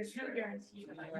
there's no guarantee that I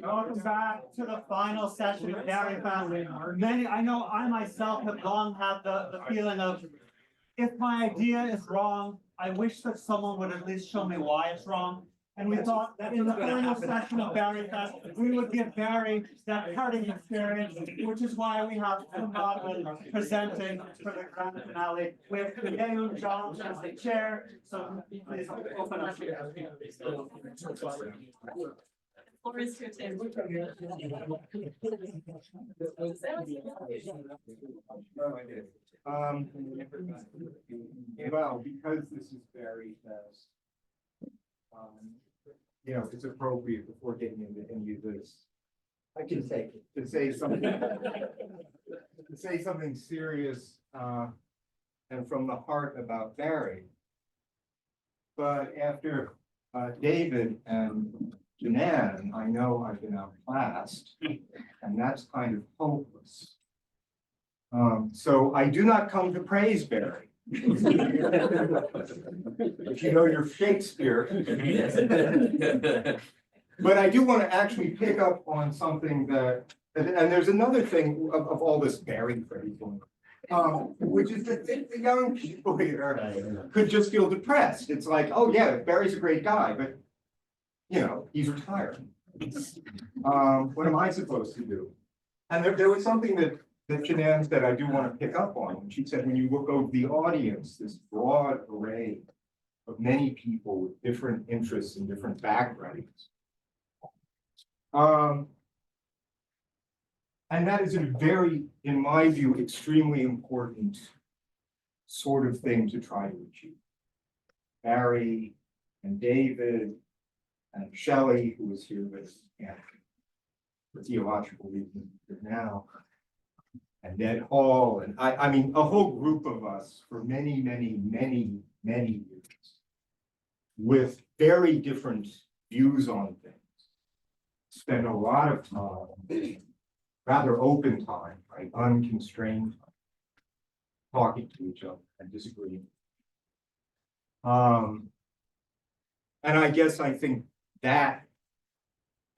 Welcome back to the final session of Barry Family. I know I myself have long had the feeling of, if my idea is wrong, I wish that someone would at least show me why it's wrong. And we thought that in the final session of Barry Fest, we would give Barry that parting experience, which is why we have Maudlin presenting for the grand finale. We have Leon Jones as the chair, so please open up. Floor is to attend. Well, because this is very fast, it's appropriate before getting into any of this. I can take it to say something, serious, and from the heart about Barry. But after David and Janan, I know I've been outclassed, and that's kind of hopeless. So I do not come to praise Barry. If you know your Shakespeare. But I do want to actually pick up on something that, and there's another thing of all this Barry praise, which is that the young people here could just feel depressed. It's like, oh yeah, Barry's a great guy, but he's retired. What am I supposed to do? And there was something that Janan said I do want to pick up on. She said, when you look over the audience, this broad array of many people with different interests and different backgrounds. And that is a very, in my view, extremely important sort of thing to try to achieve. Barry and David and Shelley, who is here with for theological reasons now, and Ned Hall, and I mean, a whole group of us for many, many, many, many years with very different views on things. Spend a lot of time, rather open time, right, unconstrained time, talking to each other and disagreeing. And I guess I think that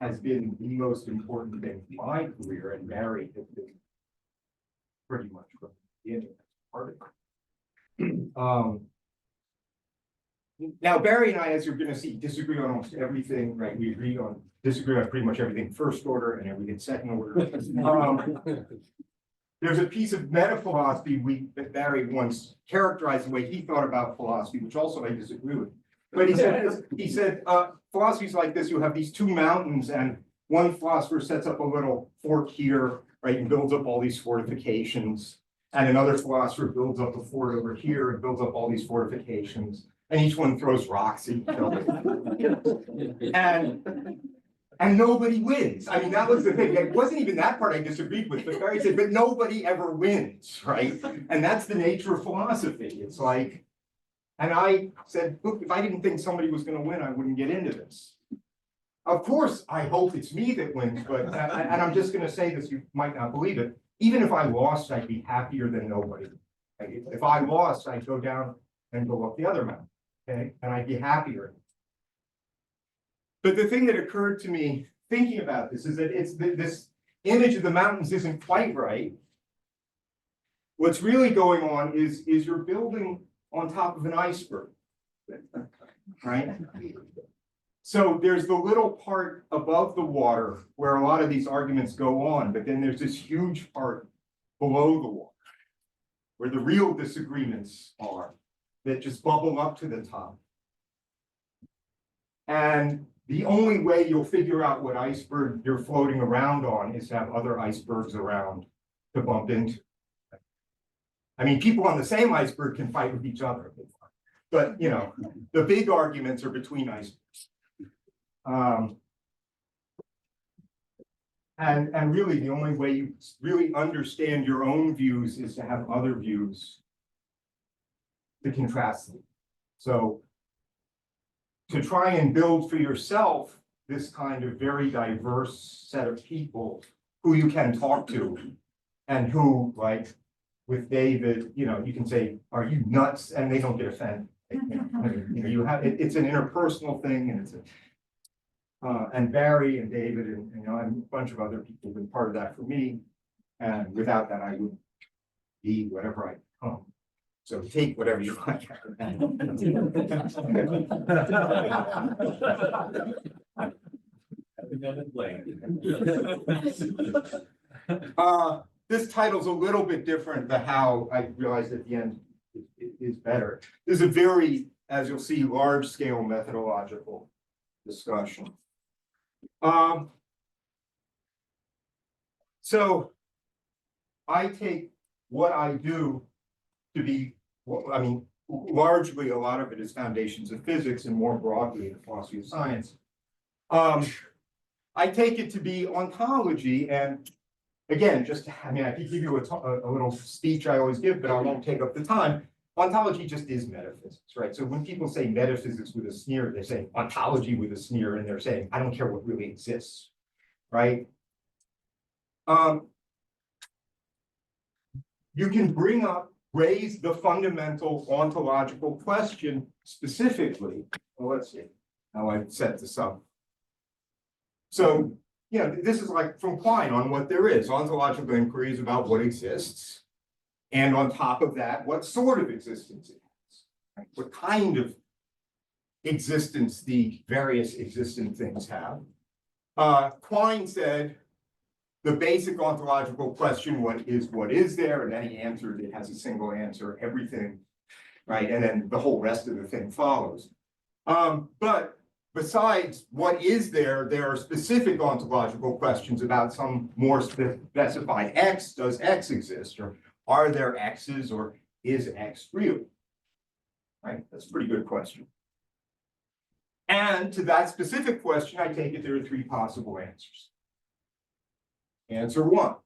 has been the most important thing in my career, and Barry has been pretty much from the beginning part of it. Now, Barry and I, as you're going to see, disagree on almost everything, right? We disagree on pretty much everything first order and everything second order. There's a piece of meta philosophy that Barry once characterized the way he thought about philosophy, which also I disagree with. But he said, philosophy's like this: you have these two mountains, and one philosopher sets up a little fort here, right, and builds up all these fortifications, and another philosopher builds up a fort over here and builds up all these fortifications, and each one throws rocks at each other. And nobody wins. I mean, that was the thing. It wasn't even that part I disagreed with, but Barry said, but nobody ever wins, right? And that's the nature of philosophy. It's like, and I said, look, if I didn't think somebody was going to win, I wouldn't get into this. Of course, I hope it's me that wins, but, and I'm just going to say this, you might not believe it. Even if I lost, I'd be happier than nobody. Like, if I lost, I'd go down and go up the other mountain, okay? And I'd be happier. But the thing that occurred to me thinking about this is that it's image of the mountains isn't quite right. What's really going on is you're building on top of an iceberg, right? So there's the little part above the water where a lot of these arguments go on, but then there's this huge part below the water where the real disagreements are that just bubble up to the top. And the only way you'll figure out what iceberg you're floating around on is to have other icebergs around to bump into. I mean, people on the same iceberg can fight with each other, but you know, the big arguments are between icebergs. And really, the only way you really understand your own views is to have other views to contrast them. So to try and build for yourself this kind of very diverse set of people who you can talk to and who, like with David, you know, you can say, "Are you nuts?" and they don't get offended. You have it's an interpersonal thing, and it's a and Barry and David and you know, and a bunch of other people have been part of that for me. And without that, I would be whatever I become. So take whatever you like. This title's a little bit different. The how, I realized at the end, is better. This is a very, as you'll see, large scale methodological discussion. So I take what I do to be, well, I mean, largely a lot of it is foundations of physics and more broadly the philosophy of science. I take it to be ontology, and again, just, I mean, I could give you a little speech I always give, but I won't take up the time. Ontology just is metaphysics, right? So when people say metaphysics with a sneer, they say ontology with a sneer, and they're saying, I don't care what really exists, right? You can raise the fundamental ontological question specifically. Well, let's see how I set this up. So, you know, this is like from Klein on what there is. Ontological inquiry is about what exists. And on top of that, what sort of existence it is, right? What kind of existence the various existent things have. Klein said, the basic ontological question, what is there? And then he answered, it has a single answer, everything, right? And then the whole rest of the thing follows. But besides what is there, there are specific ontological questions about some more specified X. Does X exist? Or are there X's, or is X real? Right? That's a pretty good question. And to that specific question, I take it there are three possible answers. Answer one.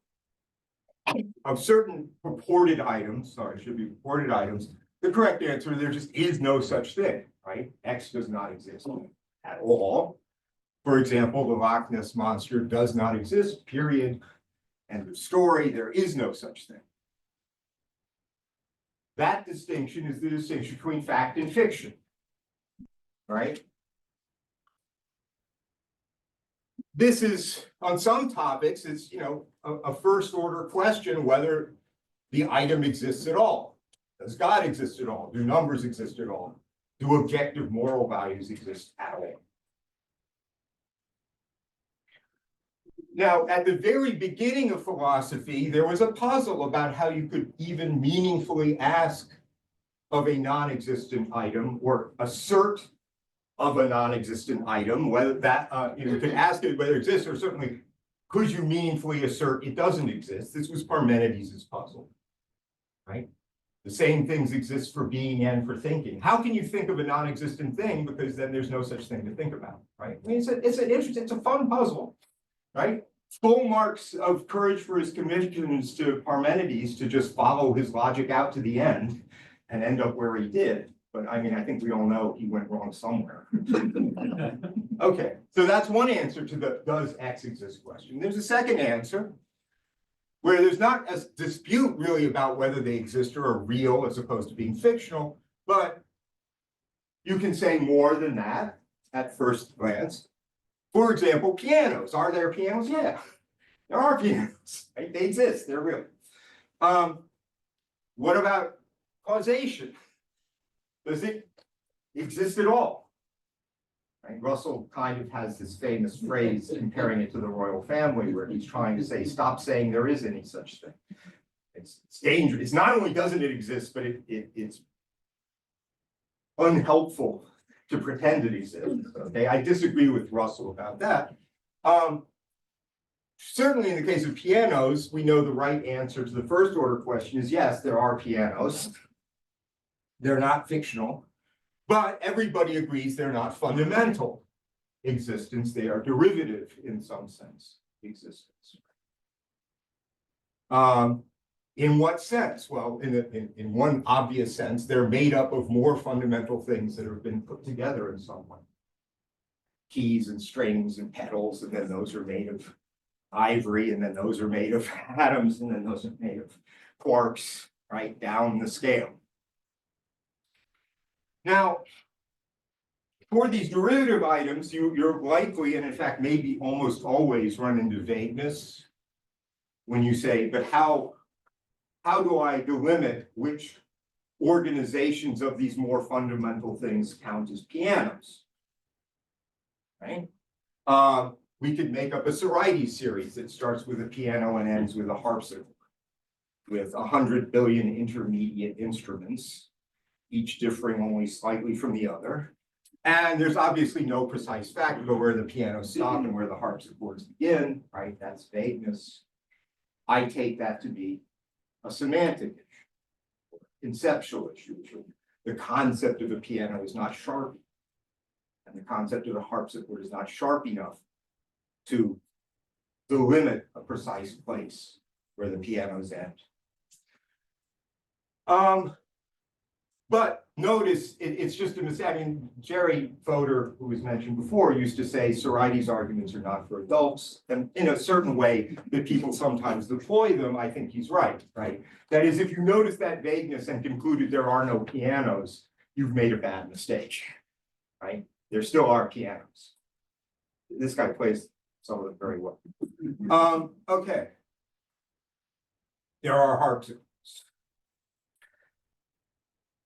Of certain purported items, sorry, it should be purported items, the correct answer, there just is no such thing, right? X does not exist at all. For example, the Loch Ness Monster does not exist, period. End of story, there is no such thing. That distinction is the distinction between fact and fiction, right? This is, on some topics, it's, you know, a first order question whether the item exists at all. Does God exist at all? Do numbers exist at all? Do objective moral values exist at all? Now, at the very beginning of philosophy, there was a puzzle about how you could even meaningfully ask of a non-existent item or assert of a non-existent item, whether that, you could ask it whether it exists, or certainly could you meaningfully assert it doesn't exist? This was Parmenides' puzzle, right? The same things exist for being and for thinking. How can you think of a non-existent thing? Because then there's no such thing to think about, right? I mean, it's an interesting, it's a fun puzzle, right? Full marks of courage for his commissions to Parmenides to just follow his logic out to the end and end up where he did. But I mean, I think we all know he went wrong somewhere. Okay, so that's one answer to the does X exist question. There's a second answer where there's not a dispute really about whether they exist or are real as opposed to being fictional, but you can say more than that at first glance. For example, pianos. Are there pianos? Yeah. There are pianos, right? They exist, they're real. What about causation? Does it exist at all? Right? Russell kind of has this famous phrase comparing it to the royal family, where he's trying to say, stop saying there is any such thing. It's dangerous. It's not only doesn't it exist, but it's unhelpful to pretend it exists. Okay, I disagree with Russell about that. Certainly in the case of pianos, we know the right answer to the first order question is yes, there are pianos. They're not fictional, but everybody agrees they're not fundamental existence. They are derivative in some sense existence. In what sense? Well, in one obvious sense, they're made up of more fundamental things that have been put together in some way. Keys and strings and pedals, and then those are made of ivory, and then those are made of atoms, and then those are made of quarks, right down the scale. Now, for these derivative items, you're likely, and in fact, maybe almost always run into vagueness when you say, but how do I delimit which organizations of these more fundamental things count as pianos? Right? We could make up a Sorites series that starts with a piano and ends with a harpsichord, with 100 billion intermediate instruments, each differing only slightly from the other. And there's obviously no precise fact about where the pianos stop and where the harpsichords begin, right? That's vagueness. I take that to be a semantic issue, conceptual issue. The concept of a piano is not sharp, and the concept of a harpsichord is not sharp enough to delimit a precise place where the pianos end. But notice it's just a mistake. I mean, Jerry Fodor, who was mentioned before, used to say Sorites arguments are not for adults. And in a certain way that people sometimes deploy them, I think he's right? That is, if you notice that vagueness and concluded there are no pianos, you've made a bad mistake, right? There still are pianos. This guy plays some of them very well. Okay. There are harpsichords.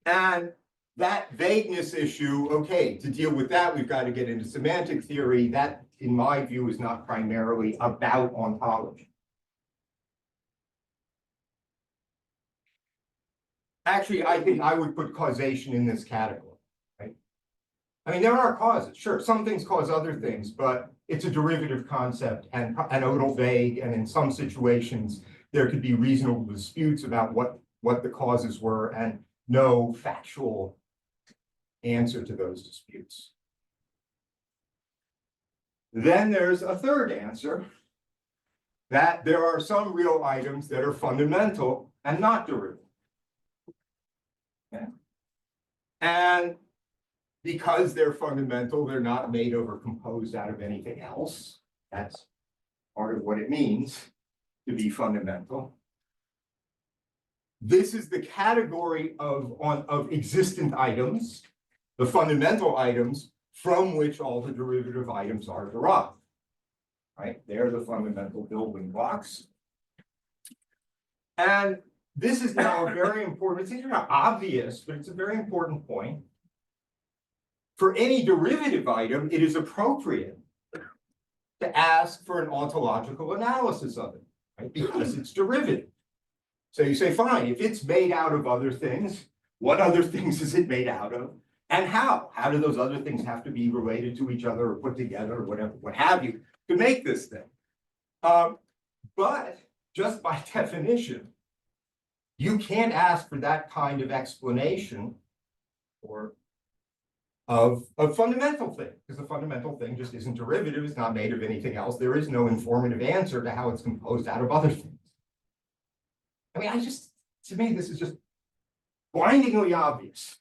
And that vagueness issue, okay, to deal with that, we've got to get into semantic theory. That, in my view, is not primarily about ontology. Actually, I think I would put causation in this category, right? I mean, there are causes, sure, some things cause other things, but it's a derivative concept and a little vague, and in some situations, there could be reasonable disputes about what the causes were, and no factual answer to those disputes. Then there's a third answer, that there are some real items that are fundamental and not derivative. Okay. And because they're fundamental, they're not made of or composed out of anything else. That's part of what it means to be fundamental. This is the category of existent items, the fundamental items from which all the derivative items are derived, right? They're the fundamental building blocks. And this is now a very important, it's not obvious, but it's a very important point. For any derivative item, it is appropriate to ask for an ontological analysis of it, right? Because it's derivative. So you say, fine, if it's made out of other things, what other things is it made out of? And how? How do those other things have to be related to each other or put together or whatever, what have you, to make this thing? But just by definition, you can't ask for that kind of explanation of a fundamental thing, because the fundamental thing just isn't derivative, it's not made of anything else. There is no informative answer to how it's composed out of other things. I mean, to me, this is just blindingly obvious.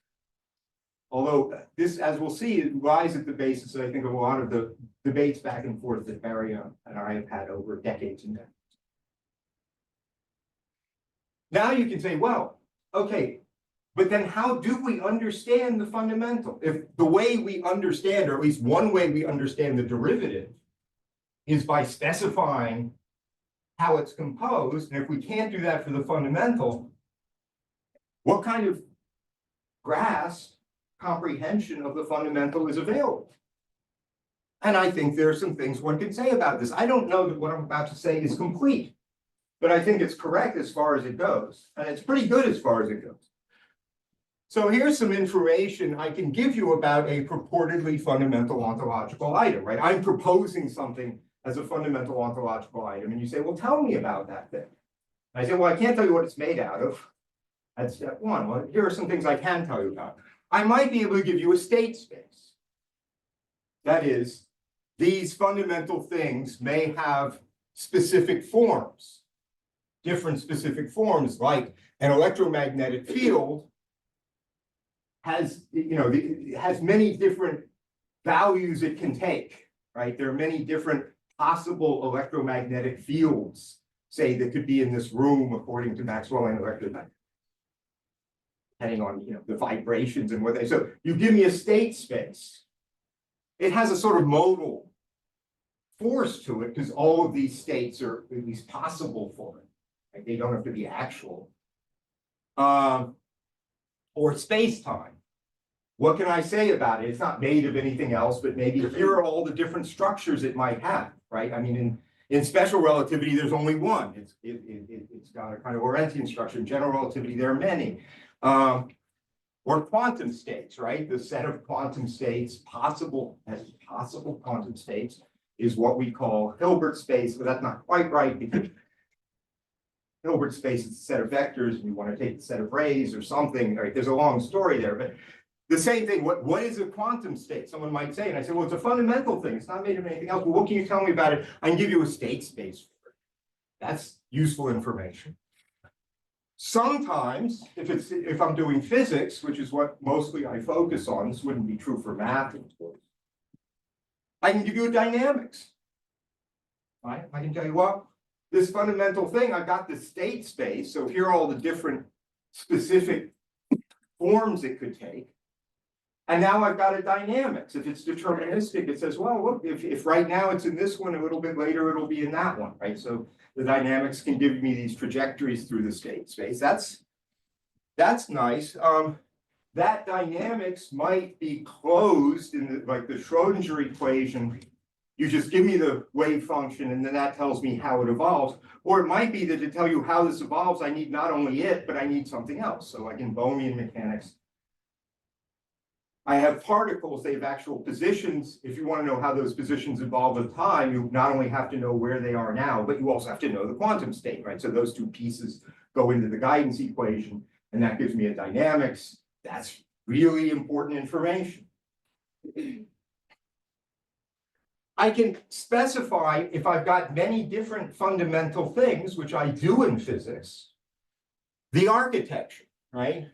Although this, as we'll see, it lies at the basis, I think, of a lot of the debates back and forth that Barry and I have had over decades and decades. Now you can say, well, okay, but then how do we understand the fundamental? If the way we understand, or at least one way we understand the derivative, is by specifying how it's composed, and if we can't do that for the fundamental, what kind of grasp, comprehension of the fundamental is available? And I think there are some things one can say about this. I don't know that what I'm about to say is complete, but I think it's correct as far as it goes, and it's pretty good as far as it goes. So here's some information I can give you about a purportedly fundamental ontological item, right? I'm proposing something as a fundamental ontological item, and you say, well, tell me about that thing. And I say, well, I can't tell you what it's made out of. That's step one. Well, here are some things I can tell you about. I might be able to give you a state space. That is, these fundamental things may have specific forms, different specific forms, like an electromagnetic field has, has many different values it can take, right? There are many different possible electromagnetic fields, say, that could be in this room according to Maxwellian electromagnetic, depending on the vibrations and what they. So you give me a state space, it has a sort of modal force to it because all of these states are at least possible for it. Right? They don't have to be actual. Or space-time. What can I say about it? It's not made of anything else, but maybe here are all the different structures it might have, right? I mean, in special relativity, there's only one. It's got a kind of Lorentzian structure. In general relativity, there are many. Or quantum states, right? The set of quantum states, possible quantum states, is what we call Hilbert space, but that's not quite right because Hilbert space is a set of vectors, and you want to take the set of rays or something, right? There's a long story there, but the same thing, what is a quantum state? Someone might say, and I say, well, it's a fundamental thing. It's not made of anything else. Well, what can you tell me about it? I can give you a state space for it. That's useful information. Sometimes, if I'm doing physics, which is what mostly I focus on, this wouldn't be true for math, of course, I can give you a dynamics. Right? I can tell you, well, this fundamental thing, I've got the state space, so here are all the different specific forms it could take. And now I've got a dynamics. If it's deterministic, it says, well, look, if right now it's in this one, a little bit later it'll be in that one, right? So the dynamics can give me these trajectories through the state space. That's nice. That dynamics might be closed in like the Schrodinger equation. You just give me the wave function, and then that tells me how it evolves. Or it might be that to tell you how this evolves, I need not only it, but I need something else. So like in Bohmian mechanics, I have particles, they have actual positions. If you want to know how those positions evolve with time, you not only have to know where they are now, but you also have to know the quantum state, right? So those two pieces go into the guidance equation, and that gives me a dynamics. That's really important information. I can specify if I've got many different fundamental things, which I do in physics, the architecture, right?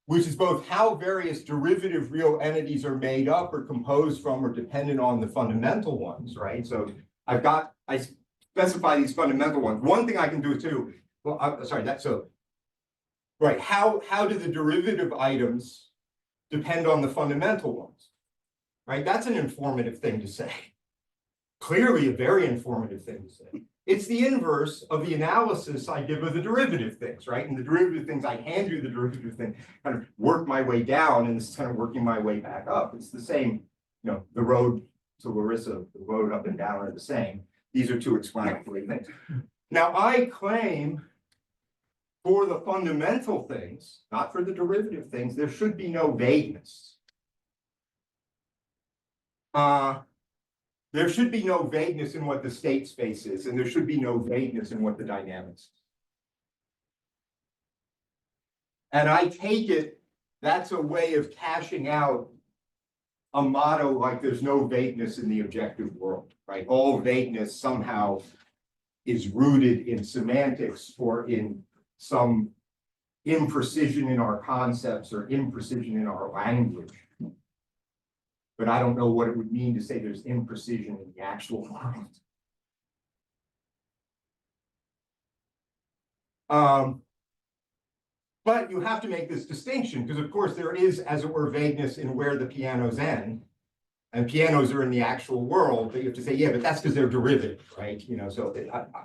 Which is both how various derivative real entities are made up or composed from or dependent on the fundamental ones, right? So I specify these fundamental ones. One thing I can do too, well, right, how do the derivative items depend on the fundamental ones, right? That's an informative thing to say. Clearly a very informative thing to say. It's the inverse of the analysis I give of the derivative things, right? And the derivative things, I hand you the derivative thing, kind of work my way down, and this is kind of working my way back up. It's the same, the road to Larissa, the road up and down are the same. These are two explanatory things. Now, I claim for the fundamental things, not for the derivative things, there should be no vagueness. There should be no vagueness in what the state space is, and there should be no vagueness in what the dynamics is. And I take it that's a way of cashing out a motto like there's no vagueness in the objective world, right? All vagueness somehow is rooted in semantics or in some imprecision in our concepts or imprecision in our language. But I don't know what it would mean to say there's imprecision in the actual world. But you have to make this distinction because, of course, there is, as it were, vagueness in where the pianos end. And pianos are in the actual world, but you have to say, yeah, but that's because they're derivative, right? You know, so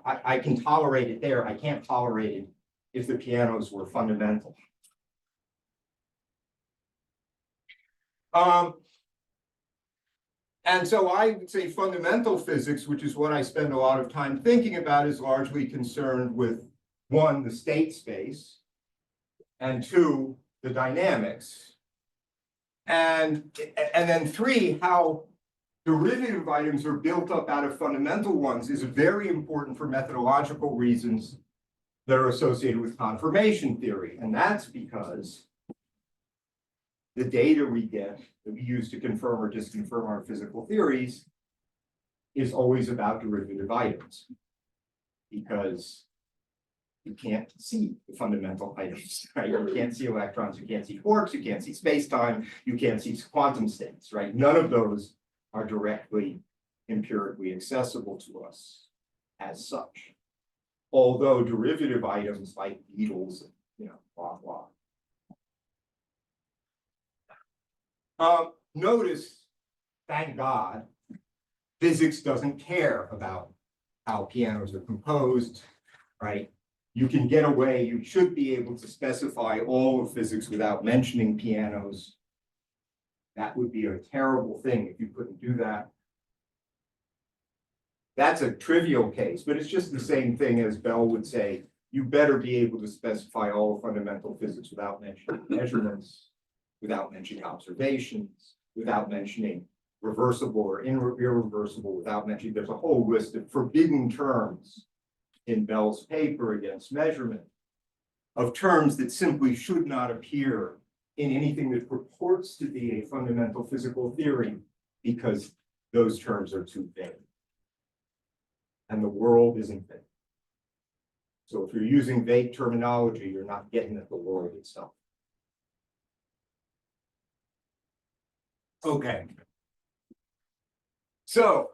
I can tolerate it there. I can't tolerate it if the pianos were fundamental. And so I would say fundamental physics, which is what I spend a lot of time thinking about, is largely concerned with, one, the state space, and two, the dynamics. And then three, how derivative items are built up out of fundamental ones is very important for methodological reasons that are associated with confirmation theory. And that's because the data we get that we use to confirm or disconfirm our physical theories is always about derivative items, because you can't see the fundamental items, right? You can't see electrons, you can't see quarks, you can't see space-time, you can't see quantum states, right? None of those are directly empirically accessible to us as such. Although derivative items like needles, you know, blah, blah. Notice, thank God, physics doesn't care about how pianos are composed, right? You can get away, you should be able to specify all of physics without mentioning pianos. That would be a terrible thing if you couldn't do that. That's a trivial case, but it's just the same thing as Bell would say, you better be able to specify all of fundamental physics without mentioning measurements, without mentioning observations, without mentioning reversible or irreversible, without mentioning, there's a whole list of forbidden terms in Bell's paper against measurement of terms that simply should not appear in anything that purports to be a fundamental physical theory, because those terms are too vague. And the world isn't vague. So if you're using vague terminology, you're not getting at the world itself. Okay. So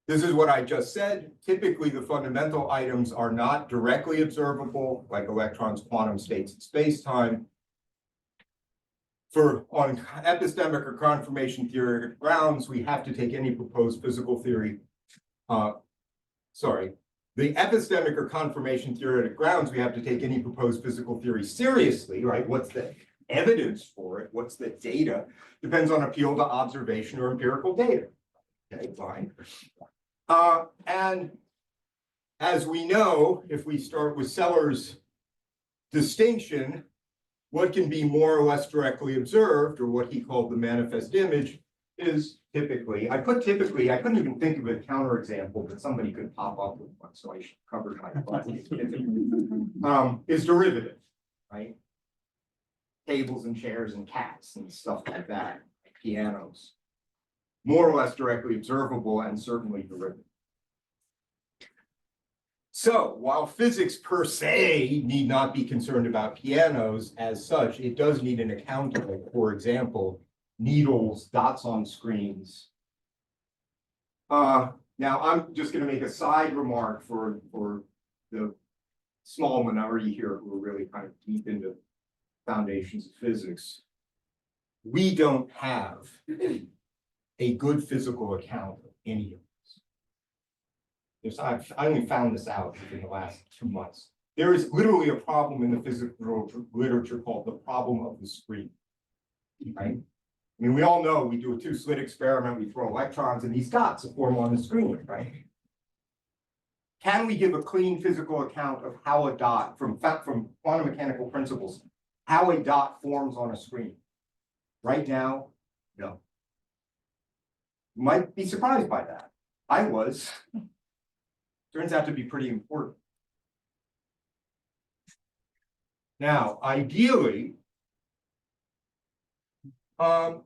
this is what I just said. Typically, the fundamental items are not directly observable, like electrons, quantum states, and space-time. On epistemic or confirmation theoretic grounds, we have to take any proposed physical theory. The epistemic or confirmation theoretic grounds, we have to take any proposed physical theory seriously, right? What's the evidence for it? What's the data? Depends on appeal to observation or empirical data. Okay, fine. And as we know, if we start with Seller's distinction, what can be more or less directly observed, or what he called the manifest image, is typically, I couldn't even think of a counterexample, but somebody could pop up with one, so I should cover my butt. Is derivative, right? Tables and chairs and cats and stuff like that, like pianos. More or less directly observable and certainly derivative. So while physics per se need not be concerned about pianos as such, it does need an account of, for example, needles, dots on screens. Now I'm just going to make a side remark for the small minority here who are really kind of deep into foundations of physics. We don't have a good physical account of any of this. I only found this out in the last 2 months. There is literally a problem in the physical literature called the problem of the screen, right? I mean, we all know we do a 2-slit experiment, we throw electrons and these dots form on the screen, right? Can we give a clean physical account of how a dot, from quantum mechanical principles, how a dot forms on a screen? Right now, no. You might be surprised by that. I was. Turns out to be pretty important. Now, ideally, of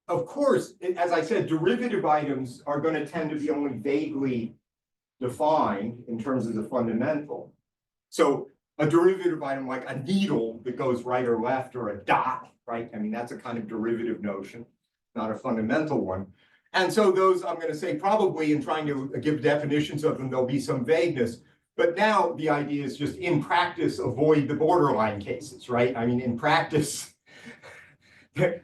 course, as I said, derivative items are going to tend to be only vaguely defined in terms of the fundamental. So a derivative item like a needle that goes right or left, or a dot, right? I mean, that's a kind of derivative notion, not a fundamental one. And so those, I'm going to say, probably in trying to give definitions of them, there'll be some vagueness. But now the idea is just in practice, avoid the borderline cases, right? I mean, in practice,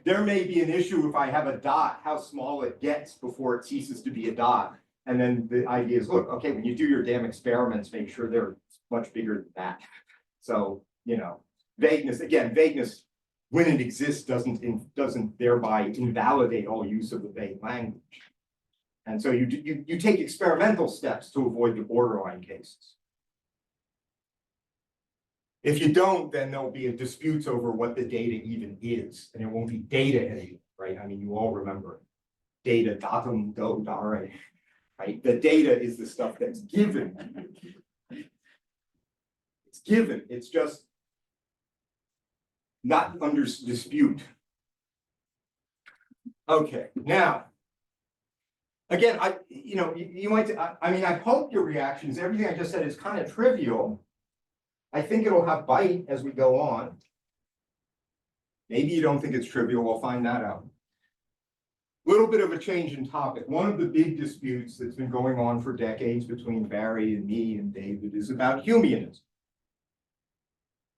there may be an issue if I have a dot, how small it gets before it ceases to be a dot. And then the idea is, look, okay, when you do your damn experiments, make sure they're much bigger than that. So, you know, vagueness, again, vagueness, when it exists, doesn't thereby invalidate all use of the vague language. And so you take experimental steps to avoid the borderline cases. If you don't, then there'll be a disputes over what the data even is, and it won't be data anymore, right? I mean, you all remember data, datum, do, dare, right? The data is the stuff that's given. It's given, it's just not under dispute. Okay, now, again, you might, I mean, I hope your reactions, everything I just said is kind of trivial. I think it'll have bite as we go on. Maybe you don't think it's trivial, we'll find that out. Little bit of a change in topic. One of the big disputes that's been going on for decades between Barry and me and David is about Humeanism.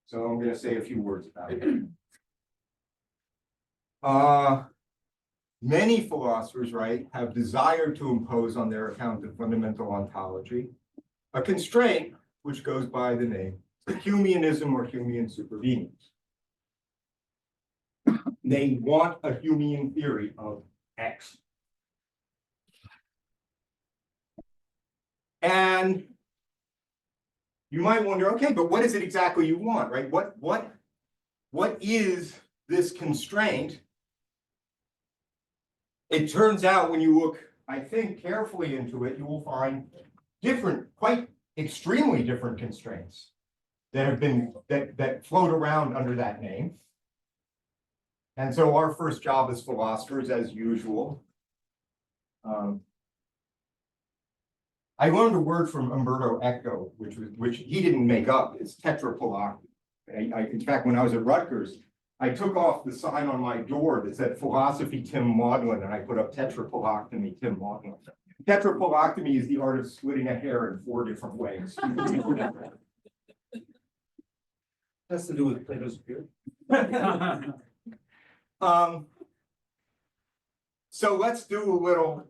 So I'm going to say a few words about it. Many philosophers, right, have desired to impose on their account of fundamental ontology a constraint which goes by the name Humeanism or Humean supervenience. They want a Humean theory of X. And you might wonder, okay, but what is it exactly you want, right? What is this constraint? It turns out when you look, I think, carefully into it, you will find different, quite extremely different constraints that have been, that float around under that name. And so our first job as philosophers, as usual, I learned a word from Umberto Eco, which he didn't make up. It's tetrapolactony. In fact, when I was at Rutgers, I took off the sign on my door that said philosophy Tim Maudlin, and I put up tetrapolactony Tim Maudlin. Tetrapolactony is the art of splitting a hair in 4 different ways. Has to do with Plato's beard. So let's do a little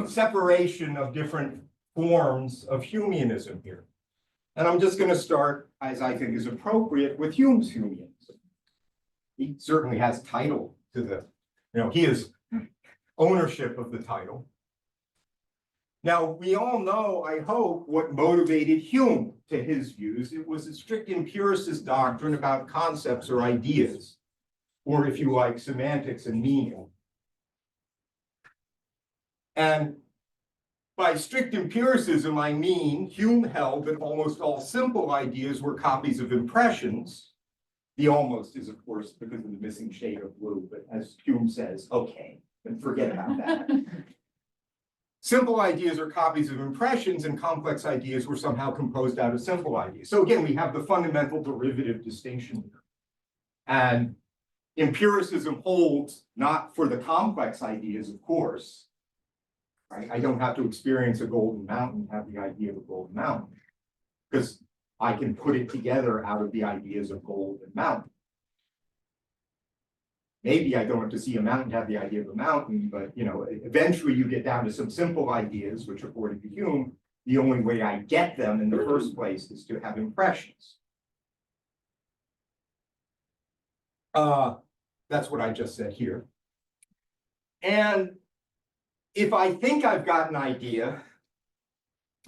separation of different forms of Humeanism here. And I'm just going to start, as I think is appropriate, with Hume's Humeanism. He certainly has title to the, he has ownership of the title. Now, we all know, I hope, what motivated Hume to his views. It was a strict empiricist doctrine about concepts or ideas, or if you like, semantics and meaning. And by strict empiricism, I mean Hume held that almost all simple ideas were copies of impressions. The almost is, of course, because of the missing shade of blue, but as Hume says, okay, then forget about that. Simple ideas are copies of impressions, and complex ideas were somehow composed out of simple ideas. So again, we have the fundamental derivative distinction here. And empiricism holds not for the complex ideas, of course. Right? I don't have to experience a golden mountain, have the idea of a golden mountain, because I can put it together out of the ideas of gold and mountain. Maybe I don't have to see a mountain to have the idea of a mountain, but eventually you get down to some simple ideas, which according to Hume, the only way I get them in the first place is to have impressions. That's what I just said here. And if I think I've got an idea,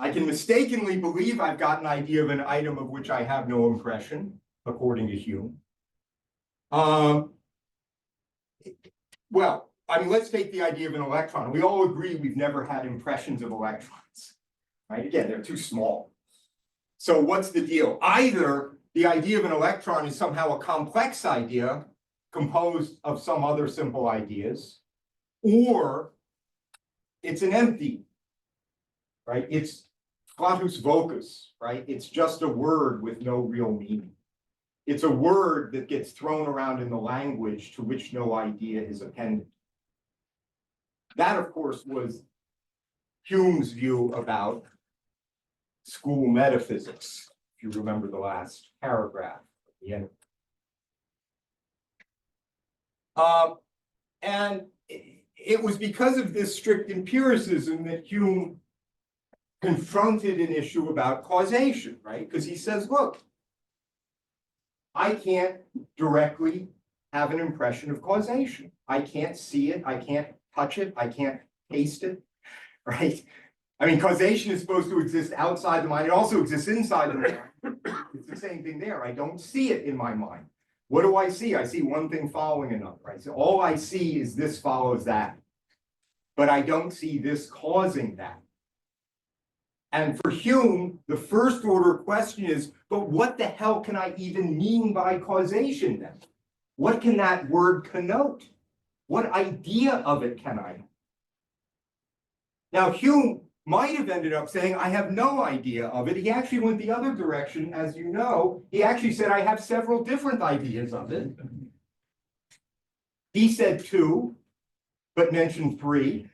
I can mistakenly believe I've got an idea of an item of which I have no impression, according to Hume. Well, I mean, let's take the idea of an electron. We all agree we've never had impressions of electrons, right? Again, they're too small. So what's the deal? Either the idea of an electron is somehow a complex idea composed of some other simple ideas, or it's an empty, right? It's flatus vocus, right? It's just a word with no real meaning. It's a word that gets thrown around in the language to which no idea is appended. That, of course, was Hume's view about school metaphysics, if you remember the last paragraph at the end. And it was because of this strict empiricism that Hume confronted an issue about causation, right? Because he says, look, I can't directly have an impression of causation. I can't see it, I can't touch it, I can't taste it, right? I mean, causation is supposed to exist outside the mind. It also exists inside the mind. It's the same thing there. I don't see it in my mind. What do I see? I see one thing following another, right? So all I see is this follows that. But I don't see this causing that. And for Hume, the first order question is, but what the hell can I even mean by causation then? What can that word connote? What idea of it can I have? Now, Hume might have ended up saying, I have no idea of it. He actually went the other direction, as you know. He actually said, I have several different ideas of it. He said two, but mentioned three,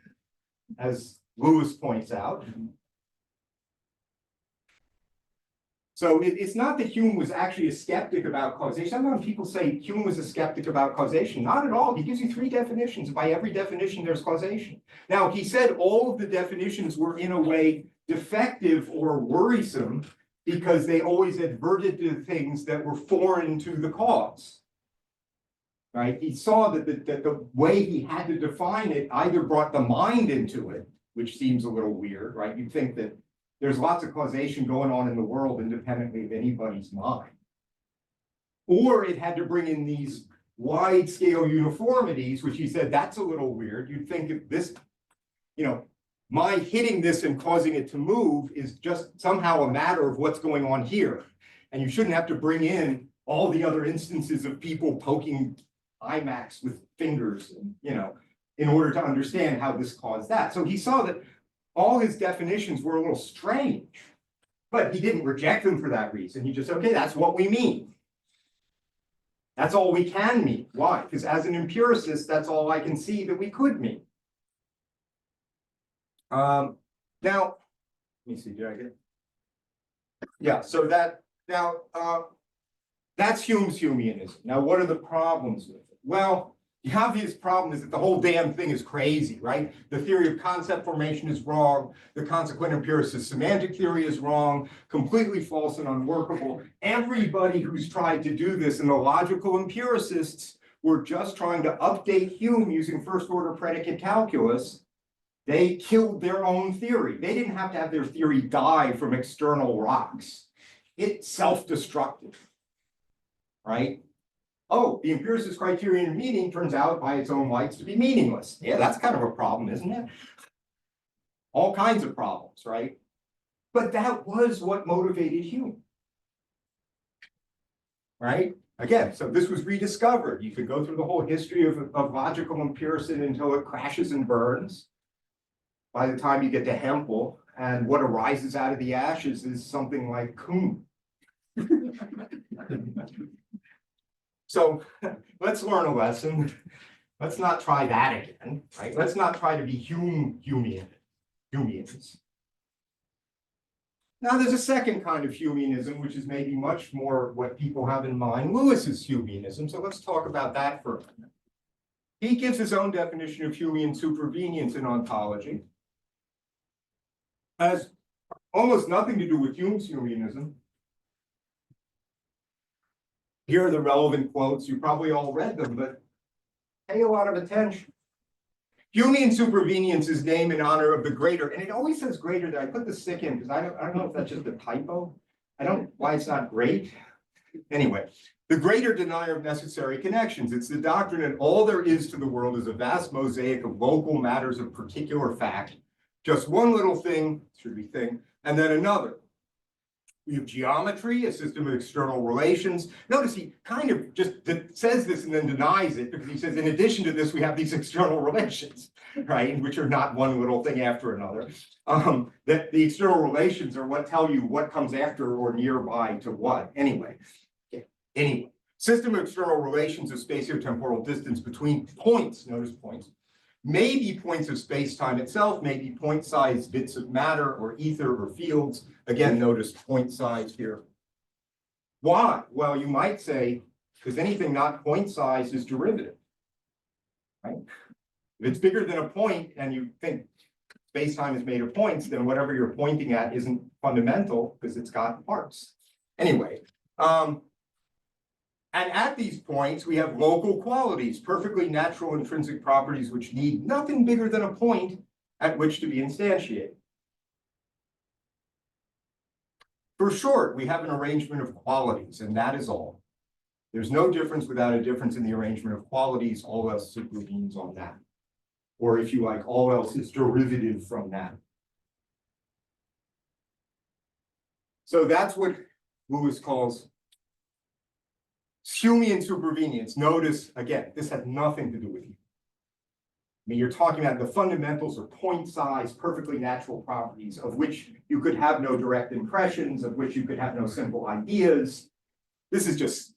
as Lewis points out. So it's not that Hume was actually a skeptic about causation. Sometimes people say Hume was a skeptic about causation. Not at all. He gives you three definitions. By every definition, there's causation. Now, he said all of the definitions were in a way defective or worrisome because they always adverted to things that were foreign to the cause. Right? He saw that the way he had to define it either brought the mind into it, which seems a little weird, right? You'd think that there's lots of causation going on in the world independently of anybody's mind. Or it had to bring in these wide scale uniformities, which he said, that's a little weird. You'd think if this, my hitting this and causing it to move is just somehow a matter of what's going on here. And you shouldn't have to bring in all the other instances of people poking IMAX with fingers, and, in order to understand how this caused that. So he saw that all his definitions were a little strange, but he didn't reject them for that reason. He just, okay, that's what we mean. That's all we can mean. Why? Because as an empiricist, that's all I can see that we could mean. Now, let me see, did I get? Yeah, so that's Hume's Humeanism. Now, what are the problems with it? Well, the obvious problem is that the whole damn thing is crazy, right? The theory of concept formation is wrong. The consequent empiricist semantic theory is wrong, completely false and unworkable. Everybody who's tried to do this, and the logical empiricists were just trying to update Hume using first order predicate calculus. They killed their own theory. They didn't have to have their theory die from external rocks. It's self-destructive, right? Oh, the empiricist criterion of meaning turns out by its own lights to be meaningless. Yeah, that's kind of a problem, isn't it? All kinds of problems, right? But that was what motivated Hume, right? Again, so this was rediscovered. You could go through the whole history of logical empiricism until it crashes and burns. By the time you get to Hempel, and what arises out of the ashes is something like Kuhn. So let's learn a lesson. Let's not try that again, right? Let's not try to be Humeans. Now, there's a second kind of Humeanism, which is maybe much more what people have in mind, Lewis's Humeanism. So let's talk about that for a minute. He gives his own definition of Humean supervenience in ontology. Has almost nothing to do with Hume's Humeanism. Here are the relevant quotes. You probably all read them, but pay a lot of attention. Humean supervenience is named in honor of the greater, and it always says greater there. I put the stick in because I don't know if that's just a typo. I don't know why it's not great. Anyway, the greater denier of necessary connections. It's the doctrine that all there is to the world is a vast mosaic of local matters of particular fact. Just one little thing, should be thing, and then another. We have geometry, a system of external relations. Notice he kind of just says this and then denies it because he says, in addition to this, we have these external relations, right? Which are not one little thing after another. That the external relations are what tell you what comes after or nearby to what. Anyway, system of external relations of spatiotemporal distance between points, notice points, may be points of space-time itself, may be point-sized bits of matter or ether or fields. Again, notice point size here. Why? Well, you might say, because anything not point size is derivative. right? If it's bigger than a point and you think space-time is made of points, then whatever you're pointing at isn't fundamental because it's got parts. Anyway, and at these points, we have local qualities, perfectly natural intrinsic properties, which need nothing bigger than a point at which to be instantiated. For short, we have an arrangement of qualities, and that is all. There's no difference without a difference in the arrangement of qualities. All else supervenes on that. Or if you like, all else is derivative from that. So that's what Lewis calls Humean supervenience. Notice, again, this has nothing to do with you. I mean, you're talking about the fundamentals of point size, perfectly natural properties, of which you could have no direct impressions, of which you could have no simple ideas. This is just,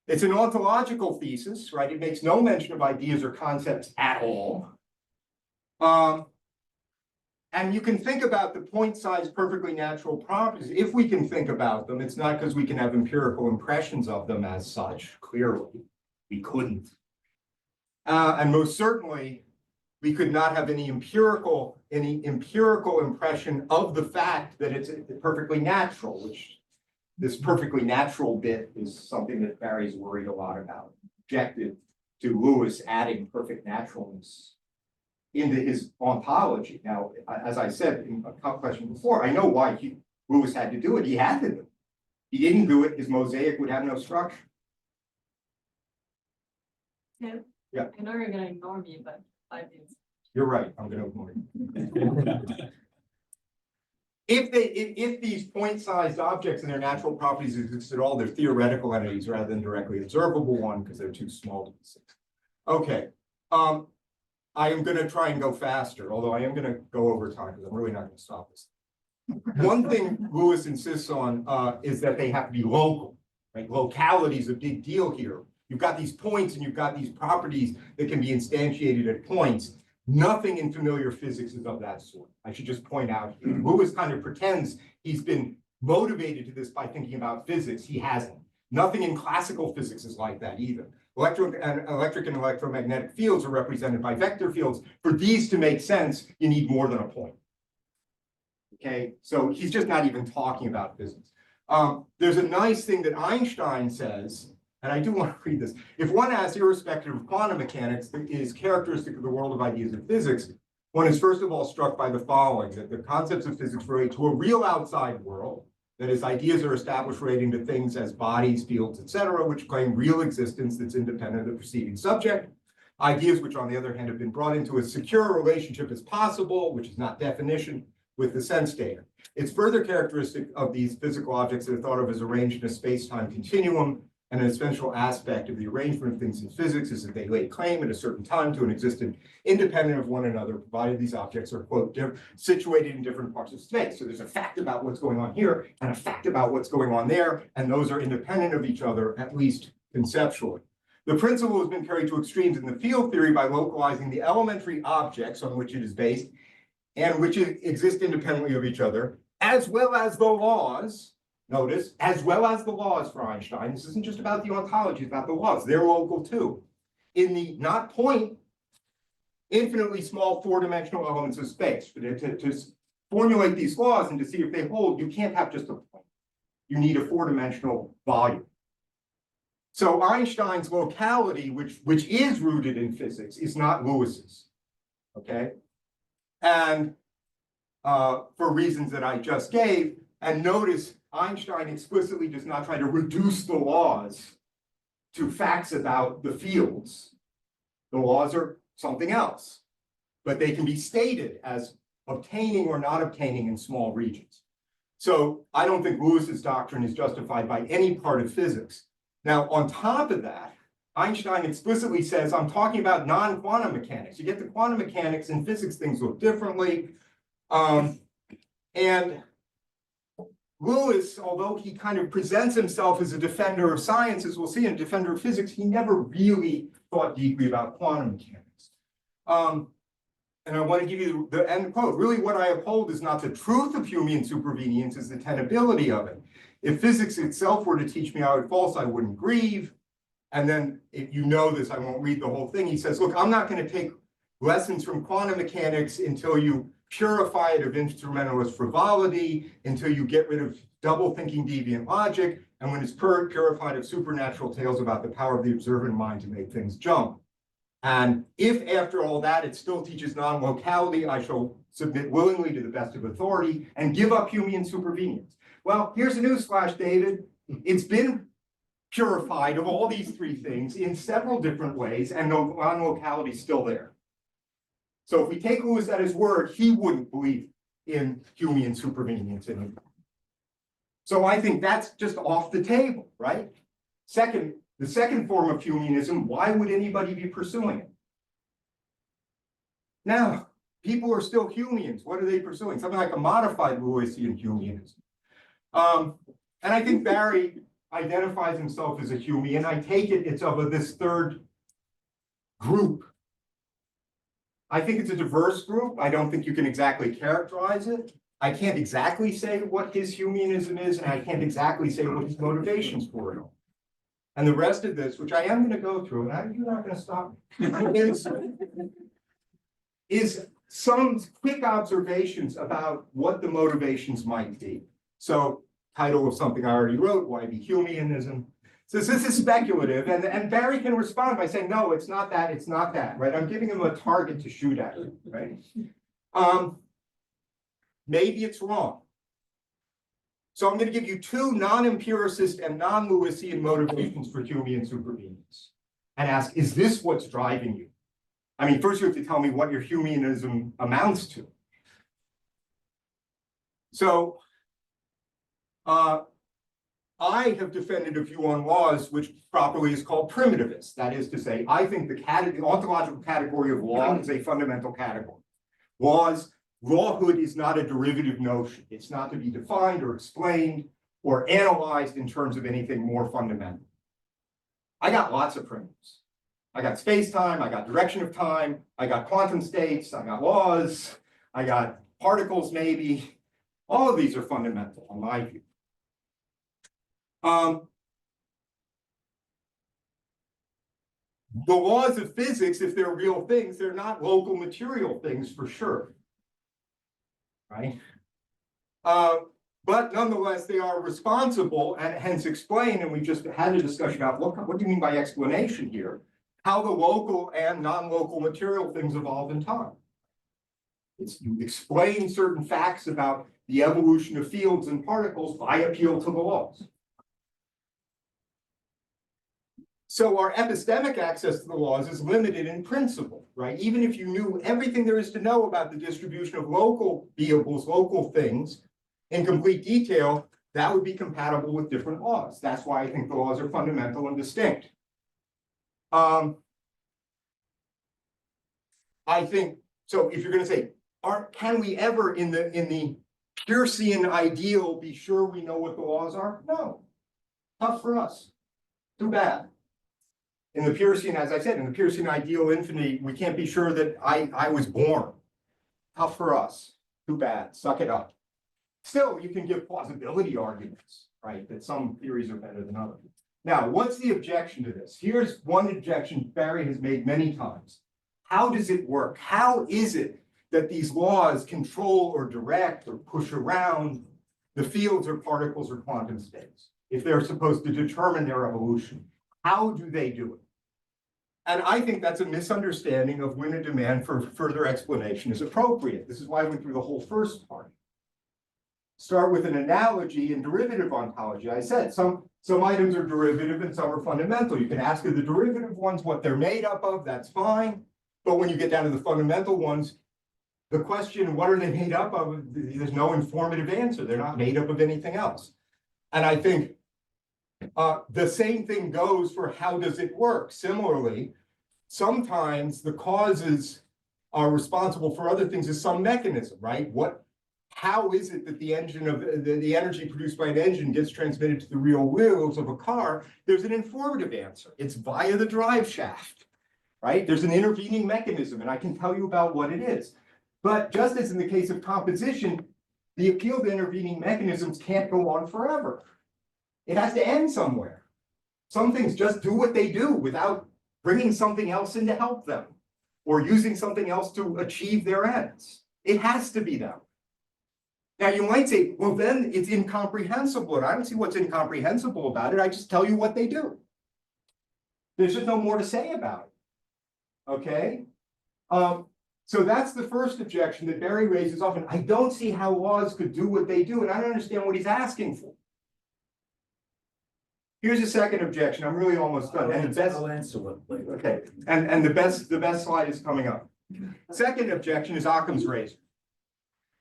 it's an ontological thesis, right? It makes no mention of ideas or concepts at all. And you can think about the point size perfectly natural properties. If we can think about them, it's not because we can have empirical impressions of them as such. Clearly, we couldn't. And most certainly, we could not have any empirical impression of the fact that it's perfectly natural, which this perfectly natural bit is something that Barry's worried a lot about. Objected to Lewis adding perfect naturalness into his ontology. Now, as I said in a question before, I know why Lewis had to do it. He had to do it. He didn't do it, his mosaic would have no structure. Tim? Yeah. I know you're gonna ignore me, but 5 minutes. You're right, I'm gonna ignore you. If these point-sized objects and their natural properties exist at all, they're theoretical entities rather than directly observable one because they're too small to be seen. Okay. I am going to try and go faster, although I am going to go over time because I'm really not going to stop this. One thing Lewis insists on is that they have to be local, right? Locality is a big deal here. You've got these points and you've got these properties that can be instantiated at points. Nothing in familiar physics is of that sort. I should just point out here. Lewis kind of pretends he's been motivated to this by thinking about physics. He hasn't. Nothing in classical physics is like that either. Electric and electromagnetic fields are represented by vector fields. For these to make sense, you need more than a point. Okay, so he's just not even talking about physics. There's a nice thing that Einstein says, and I do want to read this. If one asks, irrespective of quantum mechanics, is characteristic of the world of ideas of physics, one is first of all struck by the following, that the concepts of physics relate to a real outside world. That is, ideas are established relating to things as bodies, fields, etc., which claim real existence that's independent of the preceding subject. Ideas which, on the other hand, have been brought into as secure a relationship as possible, which is not definition, with the sense data. It's further characteristic of these physical objects that are thought of as arranged in a space-time continuum, and an essential aspect of the arrangement of things in physics is that they lay claim at a certain time to an existence independent of one another, provided these objects are, quote, situated in different parts of space. So there's a fact about what's going on here and a fact about what's going on there, and those are independent of each other, at least conceptually. The principle has been carried to extremes in the field theory by localizing the elementary objects on which it is based and which exist independently of each other, as well as the laws. Notice, as well as the laws for Einstein. This isn't just about the ontology, it's about the laws. They're local too. In the not point, infinitely small four-dimensional elements of space. But to formulate these laws and to see if they hold, you can't have just a point. You need a four-dimensional volume. So Einstein's locality, which is rooted in physics, is not Lewis's. Okay? And for reasons that I just gave, and notice Einstein explicitly does not try to reduce the laws to facts about the fields. The laws are something else, but they can be stated as obtaining or not obtaining in small regions. So I don't think Lewis's doctrine is justified by any part of physics. Now, on top of that, Einstein explicitly says, I'm talking about non-quantum mechanics. You get the quantum mechanics in physics, things look differently. And Lewis, although he kind of presents himself as a defender of science, as we'll see, and a defender of physics, he never really thought deeply about quantum mechanics. And I want to give you the end quote. Really, what I uphold is not the truth of Humean supervenience, it's the tenability of it. If physics itself were to teach me how it false, I wouldn't grieve. And then if you know this, I won't read the whole thing. He says, look, I'm not going to take lessons from quantum mechanics until you purify it of instrumentalist frivolity, until you get rid of double thinking deviant logic, and when it's purified of supernatural tales about the power of the observant mind to make things jump. And if after all that it still teaches non-locality, I shall submit willingly to the best of authority and give up Humean supervenience. Well, here's a newsflash, David. It's been purified of all these three things in several different ways, and non-locality is still there. So if we take Lewis at his word, he wouldn't believe in Humean supervenience anymore. So I think that's just off the table, right? The second form of Humeanism, why would anybody be pursuing it? Now, people are still Humeans. What are they pursuing? Something like a modified Lewisian Humeanism. And I think Barry identifies himself as a Humean. I take it it's of this third group. I think it's a diverse group. I don't think you can exactly characterize it. I can't exactly say what his Humeanism is, and I can't exactly say what his motivations for it are. And the rest of this, which I am going to go through, and you're not going to stop me, is some quick observations about what the motivations might be. So, title of something I already wrote, why be Humeanism? So this is speculative, and Barry can respond by saying, no, it's not that, right? I'm giving him a target to shoot at, right? Maybe it's wrong. So I'm going to give you two non-empiricist and non-Lewisian motivations for Humean supervenience and ask, is this what's driving you? I mean, first you have to tell me what your Humeanism amounts to. So I have defended a view on laws which properly is called primitivist. That is to say, I think the ontological category of law is a fundamental category. Lawhood is not a derivative notion. It's not to be defined or explained or analyzed in terms of anything more fundamental. I got lots of primitives. I got space-time, I got direction of time, I got quantum states, I got laws, I got particles maybe. All of these are fundamental in my view. The laws of physics, if they're real things, they're not local material things for sure. Right? But nonetheless, they are responsible and hence explain, and we just had a discussion about what do you mean by explanation here? How the local and non-local material things evolve in time. You explain certain facts about the evolution of fields and particles by appeal to the laws. So our epistemic access to the laws is limited in principle, right? Even if you knew everything there is to know about the distribution of local beables, local things in complete detail, that would be compatible with different laws. That's why I think the laws are fundamental and distinct. I think, so if you're going to say, can we ever in the Peircean ideal be sure we know what the laws are? No. Tough for us. Too bad. In the Peircean, as I said, in the Peircean ideal infinity, we can't be sure that I was born. Tough for us. Too bad. Suck it up. Still, you can give plausibility arguments, right? That some theories are better than others. Now, what's the objection to this? Here's one objection Barry has made many times. How does it work? How is it that these laws control or direct or push around the fields or particles or quantum states if they're supposed to determine their evolution? How do they do it? And I think that's a misunderstanding of when a demand for further explanation is appropriate. This is why I went through the whole first part. Start with an analogy in derivative ontology. I said some items are derivative and some are fundamental. You can ask of the derivative ones what they're made up of, that's fine. But when you get down to the fundamental ones, the question, what are they made up of? There's no informative answer. They're not made up of anything else. And I think the same thing goes for how does it work? Similarly, sometimes the causes are responsible for other things as some mechanism, right? How is it that the engine of the energy produced by an engine gets transmitted to the real wheels of a car? There's an informative answer. It's via the drive shaft, right? There's an intervening mechanism, and I can tell you about what it is. But just as in the case of composition, the appeal to intervening mechanisms can't go on forever. It has to end somewhere. Some things just do what they do without bringing something else in to help them or using something else to achieve their ends. It has to be that way. Now, you might say, well, then it's incomprehensible. And I don't see what's incomprehensible about it. I just tell you what they do. There's just no more to say about it. Okay? So that's the first objection that Barry raises often. I don't see how laws could do what they do, and I don't understand what he's asking for. Here's a second objection. I'm really almost done. And the best, I'll answer one later. okay, and the best slide is coming up. Second objection is Occam's razor.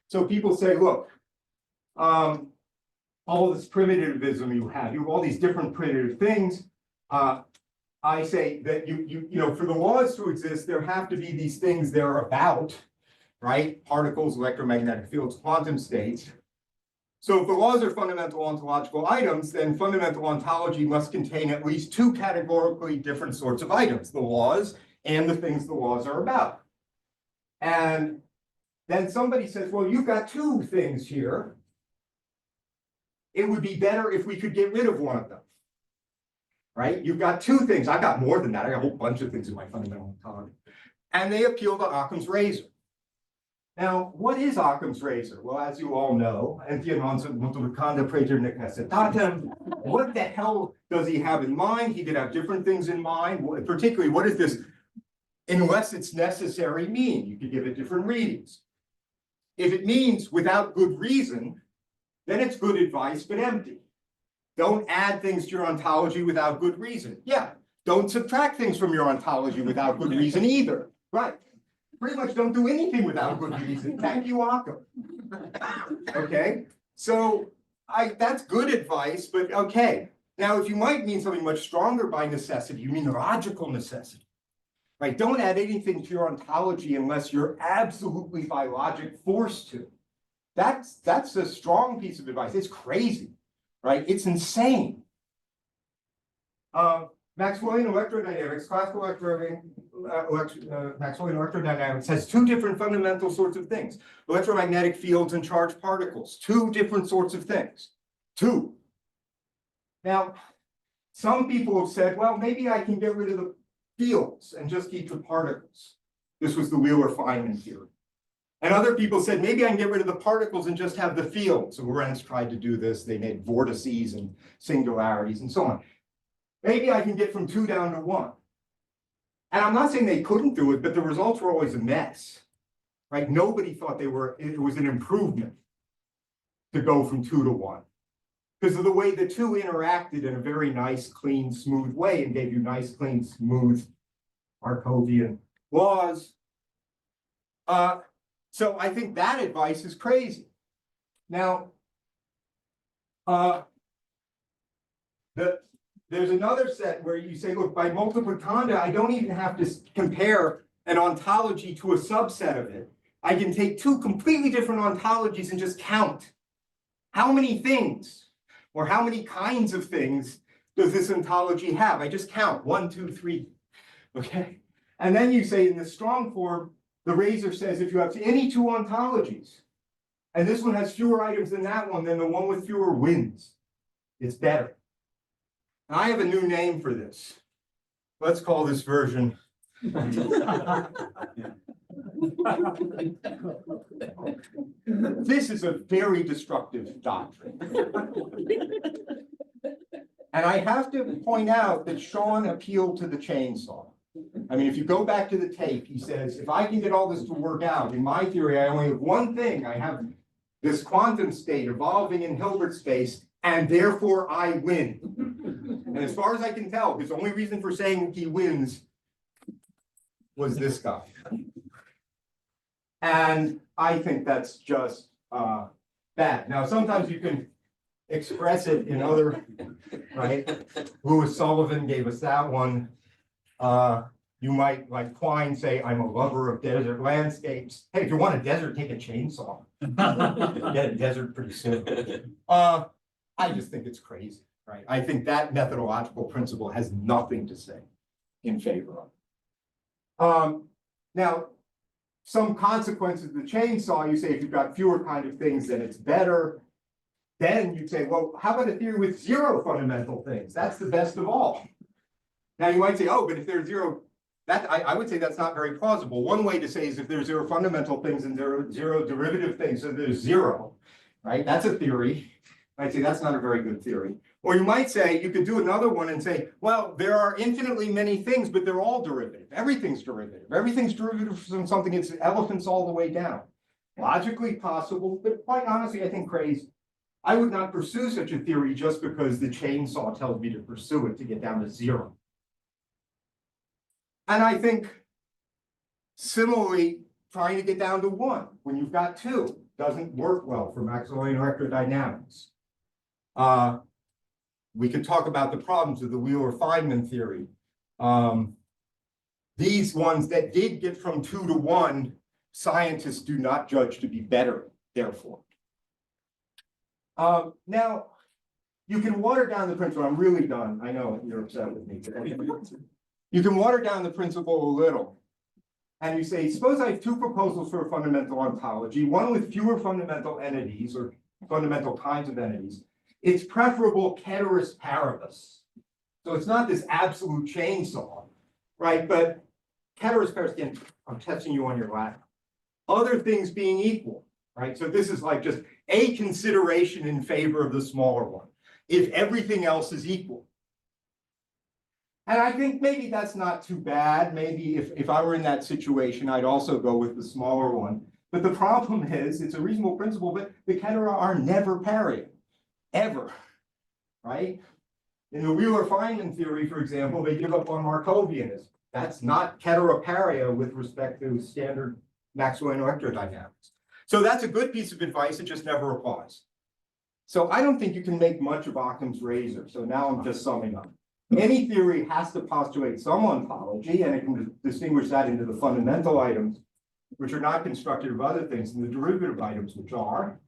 So people say, look, all this primitivism you have all these different primitive things. I say that you know, for the laws to exist, there have to be these things they're about, right? Particles, electromagnetic fields, quantum states. So if the laws are fundamental ontological items, then fundamental ontology must contain at least two categorically different sorts of items, the laws and the things the laws are about. And then somebody says, well, you've got two things here. It would be better if we could get rid of one of them. Right? You've got two things. I got more than that. I got a whole bunch of things in my fundamental ontology. And they appeal to Occam's razor. Now, what is Occam's razor? Well, as you all know, what the hell does he have in mind? He could have different things in mind. Particularly, what does this, unless it's necessary, mean? You could give it different readings. If it means without good reason, then it's good advice, but empty. Don't add things to your ontology without good reason. Yeah, don't subtract things from your ontology without good reason either. Right. Pretty much don't do anything without good reason. Thank you, Occam. Okay, so that's good advice, but okay. Now, if you might mean something much stronger by necessity, you mean logical necessity. Right? Don't add anything to your ontology unless you're absolutely by logic forced to. That's a strong piece of advice. It's crazy. Right? It's insane. Maxwellian electrodynamics, classical Maxwellian electrodynamics has two different fundamental sorts of things. Electromagnetic fields and charged particles. Two different sorts of things. Two. Now, some people have said, well, maybe I can get rid of the fields and just keep the particles. This was the Wheeler-Feynman theory. And other people said, maybe I can get rid of the particles and just have the fields. So Lorentz tried to do this. They made vortices and singularities and so on. Maybe I can get from 2 down to 1. And I'm not saying they couldn't do it, but the results were always a mess. Right? Nobody thought it was an improvement to go from 2 to 1. Because of the way the two interacted in a very nice, clean, smooth way and gave you nice, clean, smooth Markovian laws. So I think that advice is crazy. Now, there's another set where you say, look, by multiplicanda, I don't even have to compare an ontology to a subset of it. I can take two completely different ontologies and just count. How many things or how many kinds of things does this ontology have? I just count 1, 2, 3. Okay. And then you say in the strong form, the razor says if you have any two ontologies, and this one has fewer items than that one, then the one with fewer wins. It's better. And I have a new name for this. Let's call this version. This is a very destructive doctrine. And I have to point out that Sean appealed to the chainsaw. I mean, if you go back to the tape, he says, if I can get all this to work out, in my theory, I only have one thing. I have this quantum state evolving in Hilbert space, and therefore I win. And as far as I can tell, his only reason for saying he wins was this guy. And I think that's just bad. Now, sometimes you can express it in other, right? Louis Sullivan gave us that one. You might, like Quine, say, I'm a lover of desert landscapes. Hey, if you want a desert, take a chainsaw. Get a desert pretty soon. I just think it's crazy, right? I think that methodological principle has nothing to say in favor of. Now, some consequences of the chainsaw, you say if you've got fewer kind of things, then it's better. then you'd say, well, how about a theory with zero fundamental things? That's the best of all. Now you might say, oh, but if there's zero, I would say that's not very plausible. One way to say is if there's zero fundamental things and zero derivative things, so there's zero, right? That's a theory. I'd say that's not a very good theory. Or you might say, you could do another one and say, well, there are infinitely many things, but they're all derivative. Everything's derivative. Everything's derivative from something. It's elephants all the way down. Logically possible, but quite honestly, I think crazy. I would not pursue such a theory just because the chainsaw tells me to pursue it to get down to zero. And I think similarly, trying to get down to one when you've got two doesn't work well for Maxwellian electrodynamics. We could talk about the problems of the Wheeler-Feynman theory. These ones that did get from 2 to 1, scientists do not judge to be better, therefore. Now, you can water down the principle. I'm really done. I know you're upset with me. You can water down the principle a little. And you say, suppose I have 2 proposals for a fundamental ontology, one with fewer fundamental entities or fundamental kinds of entities. It's preferable ceteris paribus. So it's not this absolute chainsaw, right? But ceteris paribus, again, I'm testing you on your Latin. Other things being equal, right? So this is like just a consideration in favor of the smaller one, if everything else is equal. And I think maybe that's not too bad. Maybe if I were in that situation, I'd also go with the smaller one. But the problem is, it's a reasonable principle, but the cetera are never pairing, ever, right? In the Wheeler-Feynman theory, for example, they give up on Markovianism. That's not ceteroparia with respect to standard Maxwellian electrodynamics. So that's a good piece of advice, it just never applies. So I don't think you can make much of Occam's razor. So now I'm just summing up. Any theory has to postulate some ontology, and it can distinguish that into the fundamental items, which are not constructed of other things, and the derivative items, which are.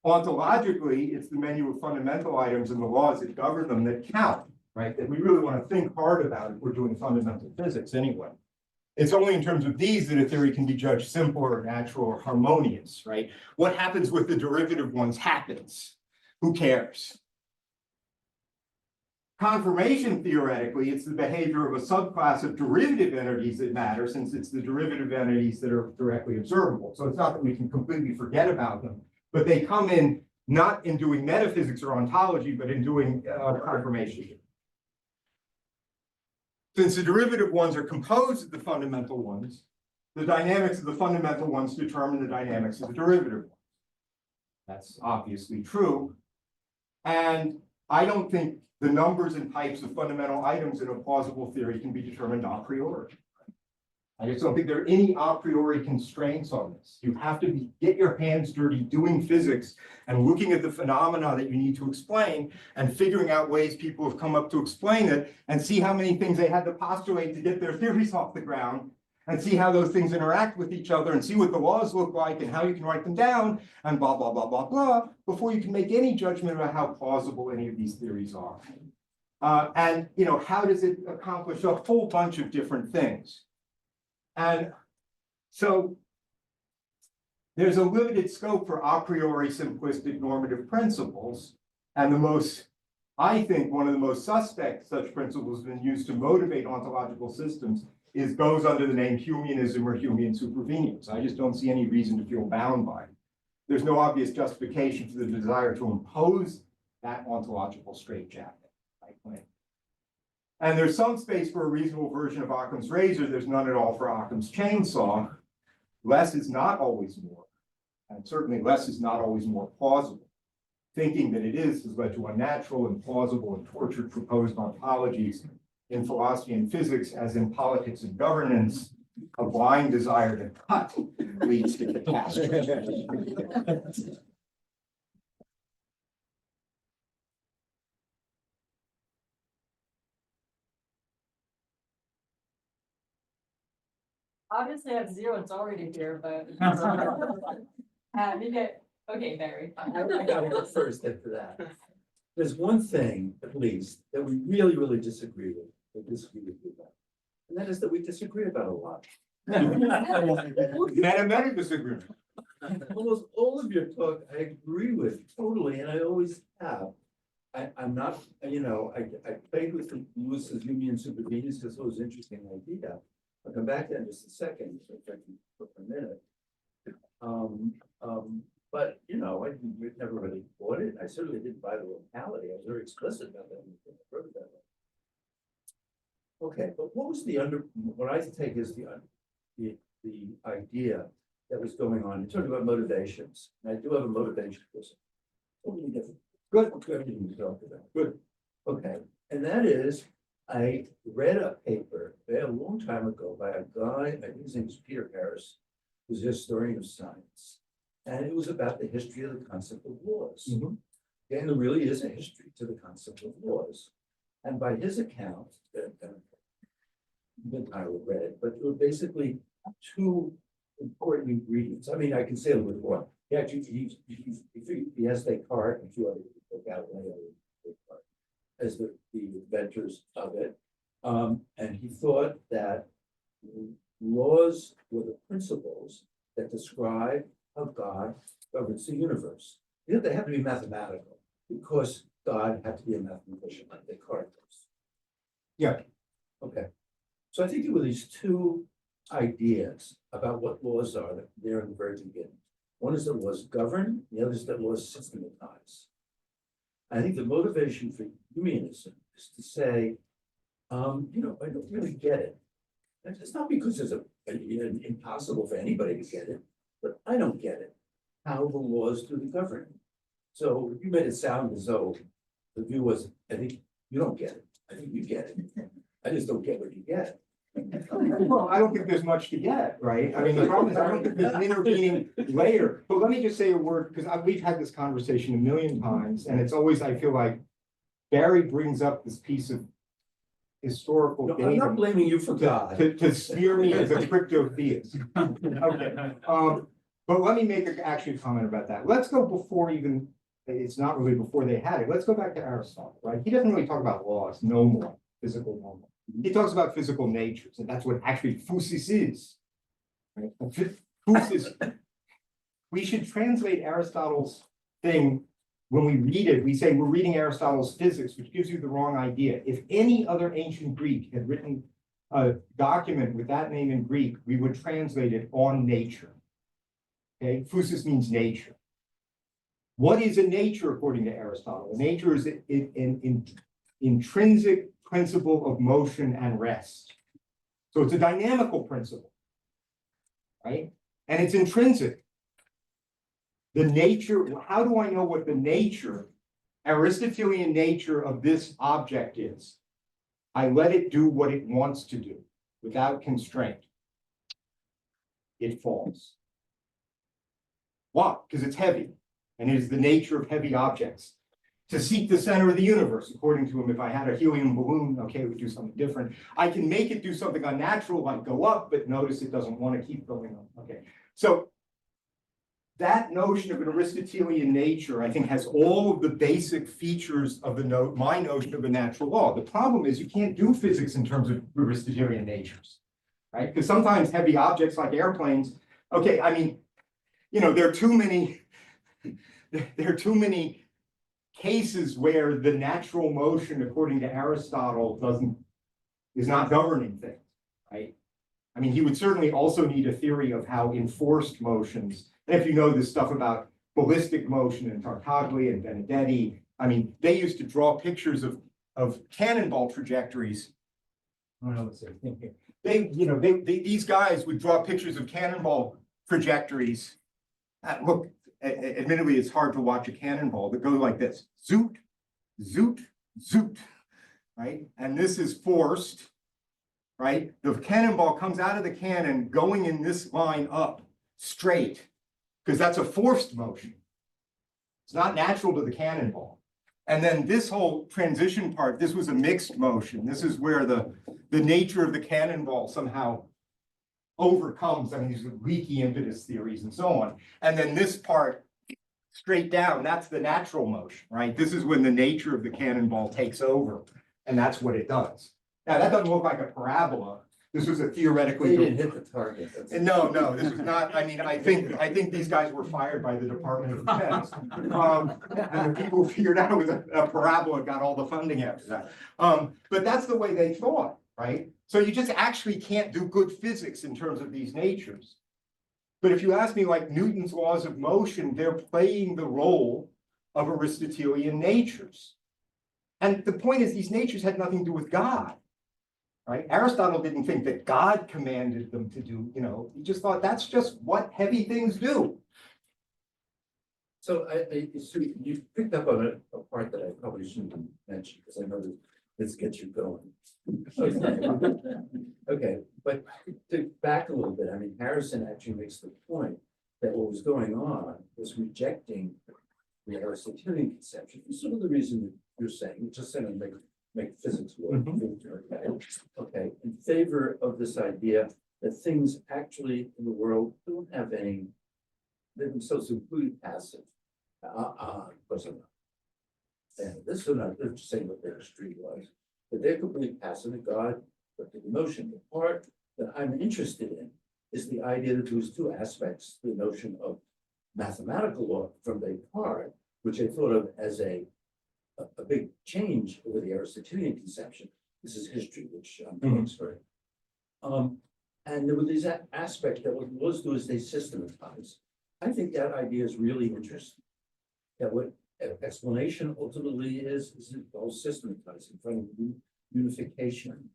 Ontologically, it's the menu of fundamental items and the laws that govern them that count, right? That we really want to think hard about if we're doing fundamental physics anyway. It's only in terms of these that a theory can be judged simple or natural or harmonious, right? What happens with the derivative ones happens. Who cares? Confirmation, theoretically, it's the behavior of a subclass of derivative entities that matter, since it's the derivative entities that are directly observable. So it's not that we can completely forget about them, but they come in not in doing metaphysics or ontology, but in doing confirmation. Since the derivative ones are composed of the fundamental ones, the dynamics of the fundamental ones determine the dynamics of the derivative ones. That's obviously true. And I don't think the numbers and types of fundamental items in a plausible theory can be determined a priori. I just don't think there are any a priori constraints on this. You have to get your hands dirty doing physics and looking at the phenomena that you need to explain and figuring out ways people have come up to explain it and see how many things they had to postulate to get their theories off the ground and see how those things interact with each other and see what the laws look like and how you can write them down and blah, blah, blah, blah, blah, before you can make any judgment about how plausible any of these theories are. And, you know, how does it accomplish a whole bunch of different things? And so there's a limited scope for a priori simplistic normative principles. And the most, I think, one of the most suspect such principles has been used to motivate ontological systems goes under the name Humeanism or Humean supervenience. I just don't see any reason to feel bound by it. There's no obvious justification for the desire to impose that ontological straitjacket, I claim. And there's some space for a reasonable version of Occam's razor. There's none at all for Occam's chainsaw. Less is not always more. And certainly less is not always more plausible. Thinking that it is has led to unnatural and plausible and tortured proposed ontologies in philosophy and physics, as in politics and governance. A blind desire to cut leads to catastrophe. Obviously at 0, it's already here, but. You get, okay, Barry. I gotta go first after that. There's one thing, at least, that we really disagree with, about. And that is that we disagree about a lot. Meta disagreement. almost all of your talk, I agree with totally, and I always have. I'm not, I played with the Lewis's union supervenus because it was an interesting idea. I'll come back to that in just a second, so if I can for a minute. But, I never really bought it. I certainly didn't buy the locality. I was very explicit about that. Okay, but what was what I take is the idea that was going on. You talked about motivations. And I do have a motivation person. Totally different. Good. Everything you talked about. Good. Okay, and that is, I read a paper a long time ago by a guy, I think his name is Peter Harris, who's a historian of science. And it was about the history of the concept of laws. Mhm. And there really is a history to the concept of laws. And by his account, the title read it, but there were basically two important ingredients. I mean, I can say a little bit more. He actually, he has Descartes and a few other people, Galileo, Descartes, as the inventors of it. And he thought that laws were the principles that describe how God governs the universe. They have to be mathematical because God had to be a mathematician like Descartes was. Yeah. Okay. So I think there were these two ideas about what laws are that there in the very beginning. One is that laws govern, the other is that laws systematize. I think the motivation for unionism is to say, I don't really get it. And it's not because it's impossible for anybody to get it, but I don't get it, how the laws do the governing. So you made it sound as though the view was, I think you don't get it. I think you get it. I just don't get what you get. Well, I don't think there's much to get, right? I mean, the problem is I don't think there's an intervening layer. But let me just say a word, because we've had this conversation a million times, and it's always, I feel like Barry brings up this piece of historical No, I'm not data blaming you for God. to smear me as a crypto theist. Okay, but let me make actually a comment about that. Let's go before even, it's not really before they had it. Let's go back to Aristotle, right? He doesn't really talk about laws, no more, physical normal. He talks about physical natures, and that's what actually physis is. Right? Physis. We should translate Aristotle's thing. When we read it, we say we're reading Aristotle's physics, which gives you the wrong idea. If any other ancient Greek had written a document with that name in Greek, we would translate it on nature. Okay, physis means nature. What is a nature according to Aristotle? A nature is an intrinsic principle of motion and rest. So it's a dynamical principle, right? And it's intrinsic. The nature, how do I know what the nature, Aristotelian nature of this object is? I let it do what it wants to do without constraint. It falls. Why? Because it's heavy, and it is the nature of heavy objects. To seek the center of the universe, according to him, if I had a helium balloon, okay, it would do something different. I can make it do something unnatural, like go up, but notice it doesn't want to keep going up. Okay, so that notion of an Aristotelian nature, I think, has all of the basic features of my notion of a natural law. The problem is you can't do physics in terms of Aristotelian natures, right? Because sometimes heavy objects like airplanes, okay, I mean, there are too many cases where the natural motion, according to Aristotle, is not governing things, right? I mean, he would certainly also need a theory of how enforced motions, and if you know this stuff about ballistic motion and Tartaglia and Benedetti, I mean, they used to draw pictures of cannonball trajectories. I don't know what's here. These guys would draw pictures of cannonball trajectories. Look, admittedly, it's hard to watch a cannonball that goes like this: zoot, zoot, zoot, right? And this is forced, right? The cannonball comes out of the cannon going in this line up straight, because that's a forced motion. It's not natural to the cannonball. And then this whole transition part, this was a mixed motion. This is where the nature of the cannonball somehow overcomes, I mean, these leaky impetus theories and so on. And then this part straight down, that's the natural motion, right? This is when the nature of the cannonball takes over, and that's what it does. Now, that doesn't look like a parabola, This was a They theoretically. didn't hit the target. That's- No, this is not, I mean, I think these guys were fired by the Department of Defense. And the people who figured out it was a parabola got all the funding after that. But that's the way they thought, right? So you just actually can't do good physics in terms of these natures. But if you ask me, like Newton's laws of motion, they're playing the role of Aristotelian natures. And the point is, these natures had nothing to do with God. Right? Aristotle didn't think that God commanded them to do, he just thought that's just what heavy things do. So so you picked up on a part that I probably shouldn't have mentioned, because I know that this gets you going. Okay, but to back a little bit, I mean, Harrison actually makes the point that what was going on was rejecting the Aristotelian conception. For sort of the reason that you're saying, just saying to make physics work. Okay, in favor of this idea that things actually in the world don't have any, they're themselves completely passive. Of course I'm not. And this is not, they're just saying what their history was, but they're completely passive, and God put the emotion. The part that I'm interested in is the idea that there's two aspects, the notion of mathematical law from Descartes, which I thought of as a big change over the Aristotelian conception. This is history, which I'm doing sorry. And there were these aspects that what laws do is they systematize. I think that idea is really interesting. That what explanation ultimately is it all systematizing, finding unification.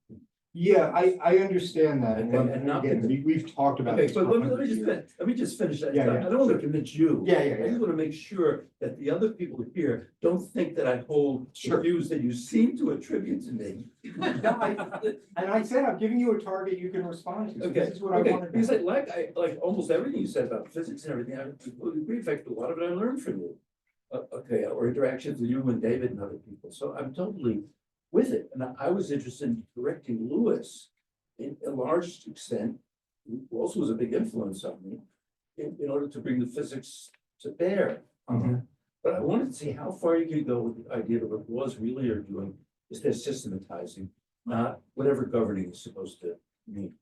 Yeah, I understand that. Okay, and not- again, we've talked about. Okay, this but for let me 100 just years. let me just finish that. Yeah, I don't want to convince you. Yeah. I just want to make sure that the other people here don't think that I hold the Sure. views that you seem to attribute to me. And I said, I'm giving you a target you can respond to. So Okay, This is what I okay, wanted. because I like almost everything you said about physics and everything, I completely agree. In fact, a lot of it I learned from you. Okay, or interactions with you and David and other people, so I'm totally with it, and I was interested in correcting Lewis in a large extent, who also was a big influence on me, in order to bring the physics to bear. Mhm. But I wanted to see how far you could go with the idea that what laws really are doing is they're systematizing, not whatever governing is supposed to mean.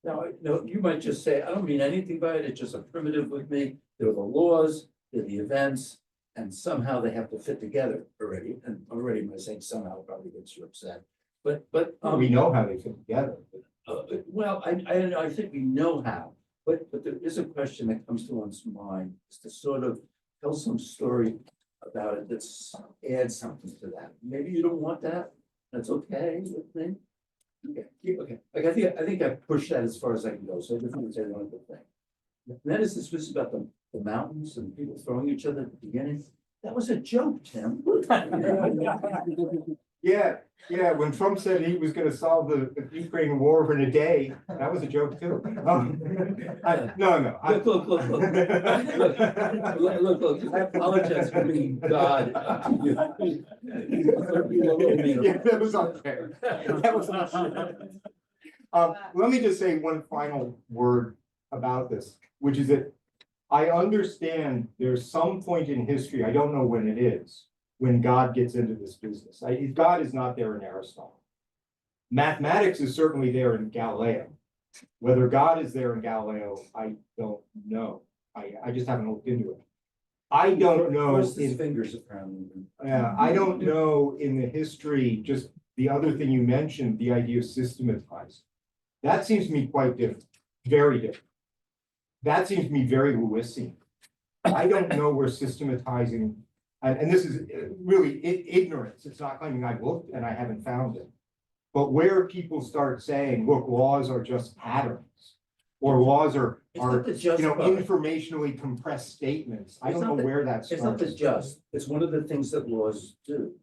Now, you might just say, I don't mean anything by it, it's just a primitive with me, there are the laws, there are the events, and somehow they have to fit together already, and already by saying somehow probably gets you upset. But, We know how they fit together. well, I think we know how, but there is a question that comes to one's mind, is to sort of tell some story about it that's adds something to that. Maybe you don't want that, that's okay with me. Okay, like I think I pushed that as far as I can go, so I just want to say one other thing. And that is this was about the mountains and people throwing each other at the beginning. That was a joke, Tim. Yeah, when Trump said he was gonna solve the Ukraine war in a day, that was a joke too. No. Look, look, I apologize for being God. Yeah, that was unfair. That was unfair. Let me just say one final word about this, which is that I understand there's some point in history, I don't know when it is, when God gets into this business. God is not there in Aristotle. Mathematics is certainly there in Galileo. Whether God is there in Galileo, I don't know. I just haven't looked into it. I don't know. Crossed his fingers apparently. I don't know in the history, just the other thing you mentioned, the idea of systematizing. That seems to me quite different, very different. That seems to me very Lewisian. I don't know where systematizing, and this is really ignorance. It's not claiming I've looked and I haven't found it. But where people start saying, look, laws are just patterns, or laws are informationally compressed statements. I don't know where that starts. It's not just just, it's one of the things that laws do.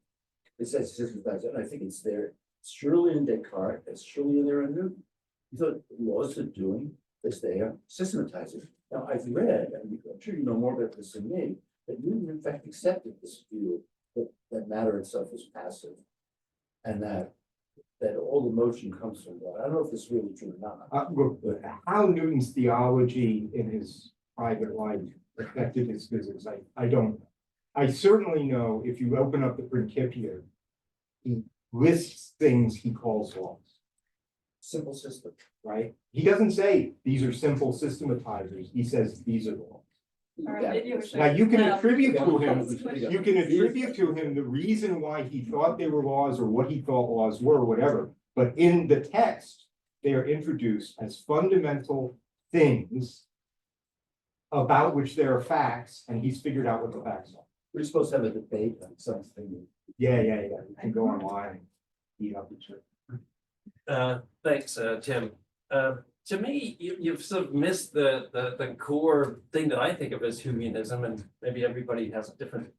It says systematize, and I think it's there, it's surely in Descartes, it's surely in there in Newton. You thought laws are doing is they are systematizing. Now, I've read, and I'm sure you know more about this than me, that Newton in fact accepted this view that matter itself is passive. And that all the motion comes from God. I don't know if this is really true or not. Look, how Newton's theology in his private life affected his physics, I don't. I certainly know if you open up the Principia, he lists things he calls laws. Simple system. right? He doesn't say these are simple systematizers, he says these are the laws. All right, maybe we should- Now, you can Yeah. attribute to him, Yeah. you can attribute to him the reason why he thought they were laws or what he thought laws were, whatever. But in the text, they are introduced as fundamental things about which there are facts, and he's figured out what the facts are. We're supposed to have a debate on something. Yeah. You can go online. Eat up each other. Thanks, Tim. To me, you've sort of missed the core thing that I think of as humanism, and maybe everybody has a different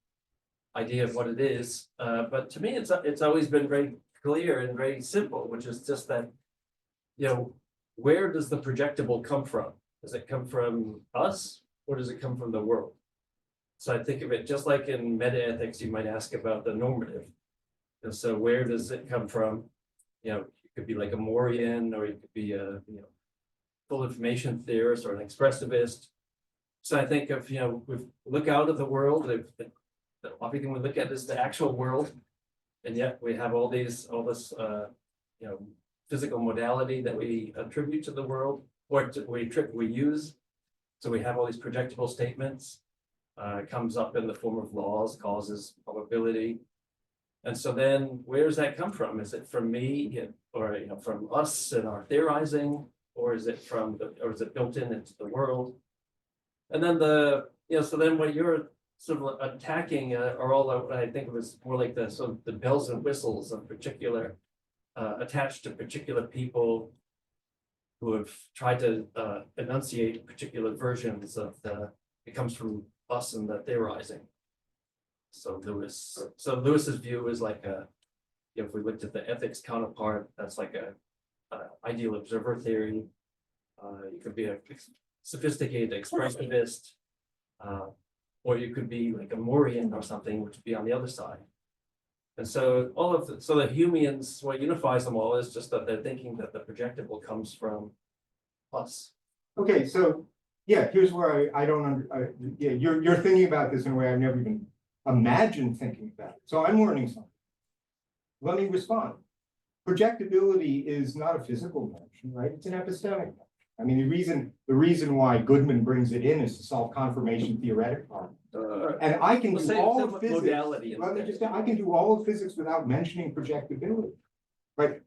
idea of what it is. But to me, it's always been very clear and very simple, which is just that, where does the projectable come from? Does it come from us, or does it come from the world? So I think of it just like in meta-ethics, you might ask about the normative. And so where does it come from? You could be like a Maudlin, or you could be a, full information theorist or an expressivist. So I think of, we look out of the world, everything we look at is the actual world. And yet we have all this, physical modality that we attribute to the world, or we use. So we have all these projectable statements. It comes up in the form of laws, causes, probability. And so then where does that come from? Is it from me, or from us and our theorizing, or is it built into the world? And then so then what you're sort of attacking are all what I think of as more like the sort of the bells and whistles of particular attached to particular people who have tried to enunciate particular versions of it comes from us and the theorizing. So Lewis's view is like if we looked at the ethics counterpart, that's like a ideal observer theory. You could be a sophisticated expressivist, or you could be like a Maudlin or something, which would be on the other side. And so the Humeans, what unifies them all is just that they're thinking that the projectable comes from us. Okay, so, yeah, here's where I don't you're thinking about this in a way I've never even imagined thinking about it. So I'm learning something. Let me respond. Projectability is not a physical notion, right? It's an epistemic notion. I mean, the reason why Goodman brings it in is to solve confirmation theoretic problems. And I can do all of physics. I can do all of physics without mentioning projectability. Right?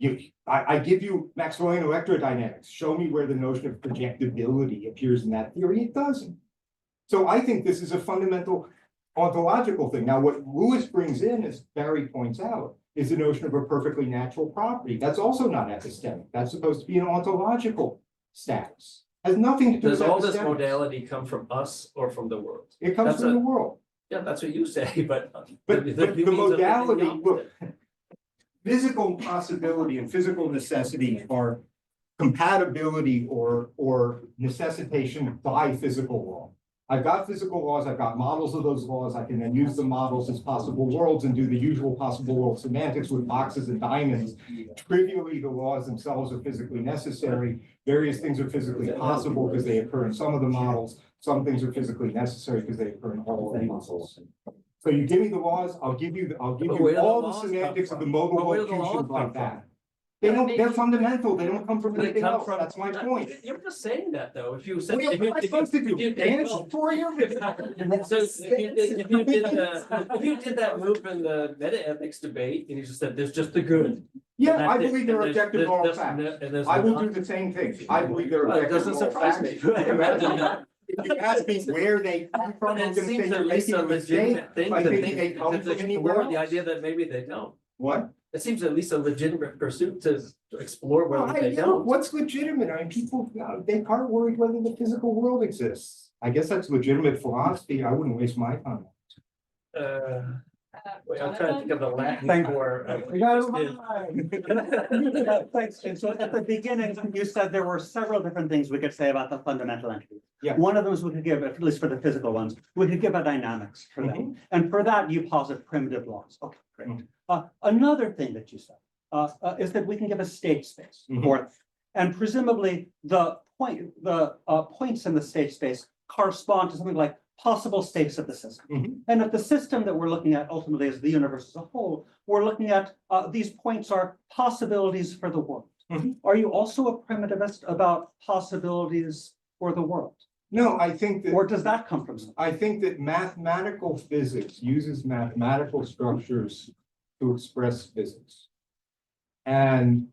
I give you Maxwellian electrodynamics. Show me where the notion of projectability appears in that theory. It doesn't. So I think this is a fundamental ontological thing. Now, what Lewis brings in, as Barry points out, is the notion of a perfectly natural property. That's also not epistemic. That's supposed to be an ontological status. Has nothing to do with Does all this epistemics. modality come from us or from the world? It comes from the world. Yeah, that's what you say, but. But the Humeans are thinking modality, the look, opposite. physical possibility and physical necessity are compatibility or necessitation by physical law. I've got physical laws, I've got models of those laws, I can then use the models as possible worlds and do the usual possible world semantics with boxes and diamonds. Trivially, the laws themselves are physically necessary. Various things are physically possible because they occur in some of the models. Some things are physically necessary because they occur in all of the models. So you give me the laws, I'll give you all the semantics of the mobile locutions like that. They're fundamental, they don't come from They anything come else, from. that's my point. You're just saying that though, if you said. What am I supposed to do? Dance for you? So if you did that move in the meta-ethics debate, and you just said, there's just the good. Yeah, I believe they're objective moral facts. facts. I will do the same thing. I believe they're Well, it objective doesn't moral surprise facts. me. If you ask me where they come from, But I'm it gonna say seems you're at least making a a mistake. legitimate thing I to think think, they come to from explore anywhere the else. idea that maybe they don't. What? It seems at least a legitimate pursuit to explore Well, whether they look, don't. what's legitimate? I mean, people, they aren't worried whether the physical world exists. I guess that's legitimate philosophy. I wouldn't waste my time. Wait, I'm trying to think of the Latin Thank- for. Thanks, Jim. So at the beginning, you said there were several different things we could say about the fundamental entity. Yeah. One of those we could give, at least for the physical ones, we could give a dynamics for them. And for that, you posit primitive laws. Okay, great. Another thing that you said is that we can give a state space for it. And presumably the points in the state space correspond to something like possible states of the system. And if the system that we're looking at ultimately is the universe as a whole, we're looking at these points are possibilities for the world. Mhm. Are you also a primitivist about possibilities for the world? No, I think that. Or does that come from something? I think that mathematical physics uses mathematical structures to express physics. And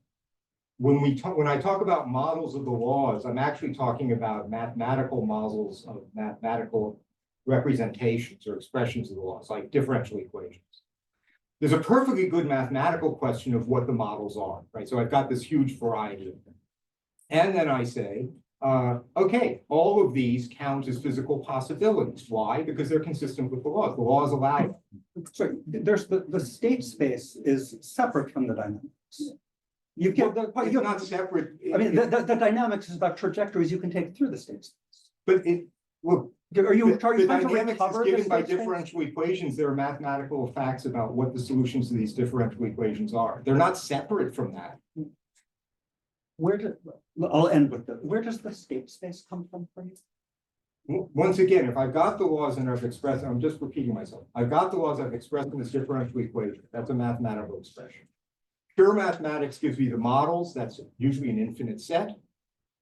when I talk about models of the laws, I'm actually talking about mathematical models of mathematical representations or expressions of the laws, like differential equations. There's a perfectly good mathematical question of what the models are, right? So I've got this huge variety of them. And then I say, okay, all of these count as physical possibilities. Why? Because they're consistent with the laws. The laws allow it. So there's the state space is separate from the dynamics. You get the, It's not separate. I mean, the dynamics is about trajectories you can take through the state space. But look, Are you the trying to dynamics is recover the given by state space? differential equations. There are mathematical facts about what the solutions to these differential equations are. They're not separate from that. I'll end with this. Where does the state space come from for you? Once again, if I've got the laws and I've expressed, I'm just repeating myself. I've got the laws I've expressed in this differential equation. That's a mathematical expression. Pure mathematics gives me the models. That's usually an infinite set.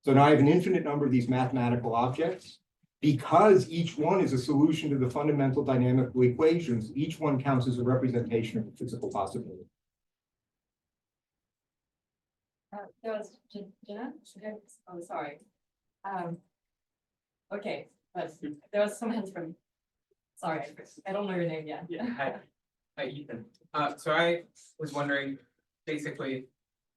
So now I have an infinite number of these mathematical objects. Because each one is a solution to the fundamental dynamical equations, each one counts as a representation of a physical possibility. There was Jenna? Oh, sorry. Okay, but there was some hands from. Sorry, I don't know your name yet. Yeah, hi, Ethan. So I was wondering, basically,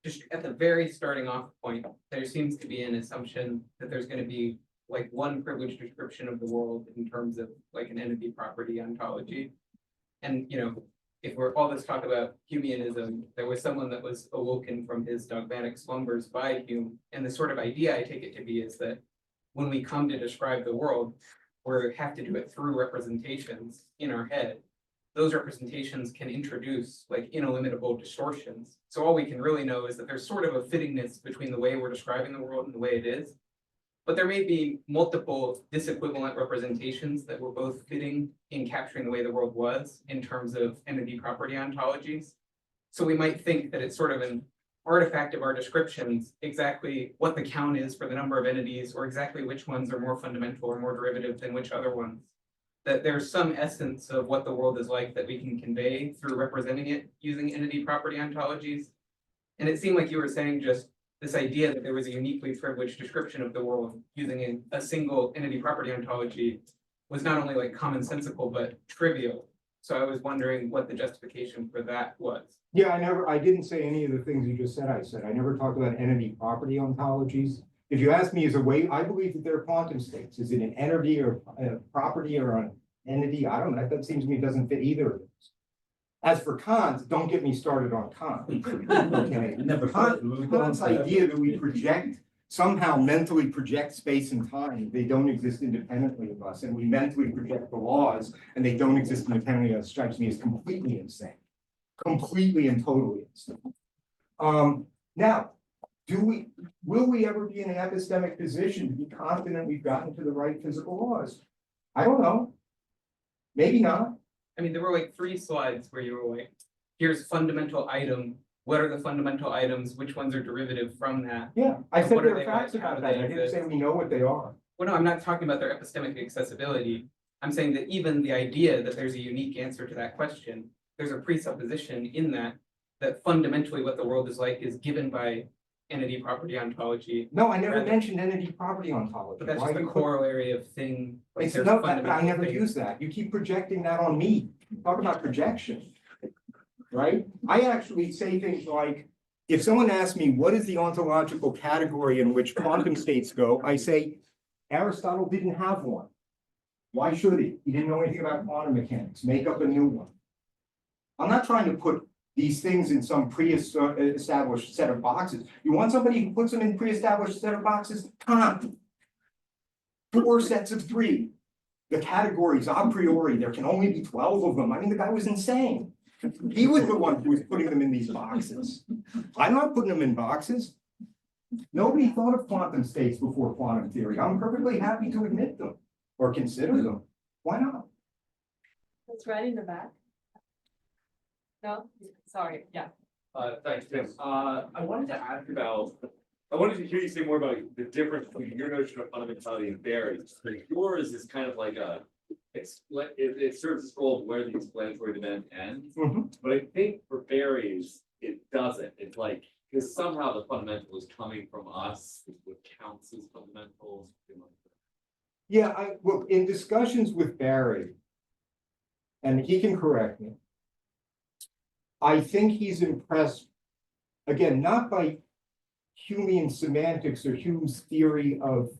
just at the very starting off point, there seems to be an assumption that there's gonna be like one privileged description of the world in terms of like an entity property ontology. And, you know, if we're all this talk about Humeanism, there was someone that was awoken from his dogmatic slumbers by Hume. And the sort of idea I take it to be is that when we come to describe the world, we have to do it through representations in our head. Those representations can introduce like illimitable distortions. So all we can really know is that there's sort of a fittingness between the way we're describing the world and the way it is. But there may be multiple disequivalent representations that were both fitting in capturing the way the world was in terms of entity property ontologies. So we might think that it's sort of an artifact of our descriptions, exactly what the count is for the number of entities, or exactly which ones are more fundamental or more derivative than which other ones. That there's some essence of what the world is like that we can convey through representing it using entity property ontologies. And it seemed like you were saying just this idea that there was a uniquely privileged description of the world using a single entity property ontology was not only like commonsensical, but trivial. So I was wondering what the justification for that was. Yeah, I didn't say any of the things you just said. I never talked about entity property ontologies. If you ask me as a way, I believe that they're quantum states. Is it an entity or a property or an entity? I don't know. That seems to me doesn't fit either of those. As for Kant, don't get me started on Kant. Okay. Kant's idea that we project, somehow mentally project space and time, they don't exist independently of us, and we mentally project the laws and they don't exist independently of us, strikes me as completely insane. Completely and totally insane. Now, will we ever be in an epistemic position to be confident we've gotten to the right physical laws? I don't know. Maybe not. I mean, there were like 3 slides where you were like, here's fundamental item. What are the fundamental items? Which ones are derivative from that? Yeah, I said What are there are they facts like? How about do that. they I didn't exist? say we know what they are. Well, no, I'm not talking about their epistemic accessibility. I'm saying that even the idea that there's a unique answer to that question, there's a presupposition in that fundamentally what the world is like is given by entity property ontology. No, I never Rather- mentioned entity property ontology. But that's Why just a you put- corollary of thing. Like It's there's no, I fundamental never things. use that. You keep projecting that on me. Talk about projection. Right? I actually say things like, if someone asks me, what is the ontological category in which quantum states go? I say, Aristotle didn't have one. Why should he? He didn't know anything about quantum mechanics. Make up a new one. I'm not trying to put these things in some pre-established set of boxes. You want somebody who puts them in pre-established set of boxes? Kant. 4 sets of 3. The categories a priori, there can only be 12 of them. I mean, the guy was insane. He was the one who was putting them in these boxes. I'm not putting them in boxes. Nobody thought of quantum states before quantum theory. I'm perfectly happy to admit them or consider them. Why not? It's right in the back. No, sorry, yeah. Thanks, Tim. I wanted to ask about, I wanted to hear you say more about the difference between your notion of fundamentality and Barry's. Like, yours is kind of like it serves this role of where the explanatory demand ends. Mhm. But I think for Barry's, it doesn't. It's like, because somehow the fundamental is coming from us, what counts as fundamentals. Yeah, well, in discussions with Barry, and he can correct me, I think he's impressed, again, not by Humean semantics or Hume's theory of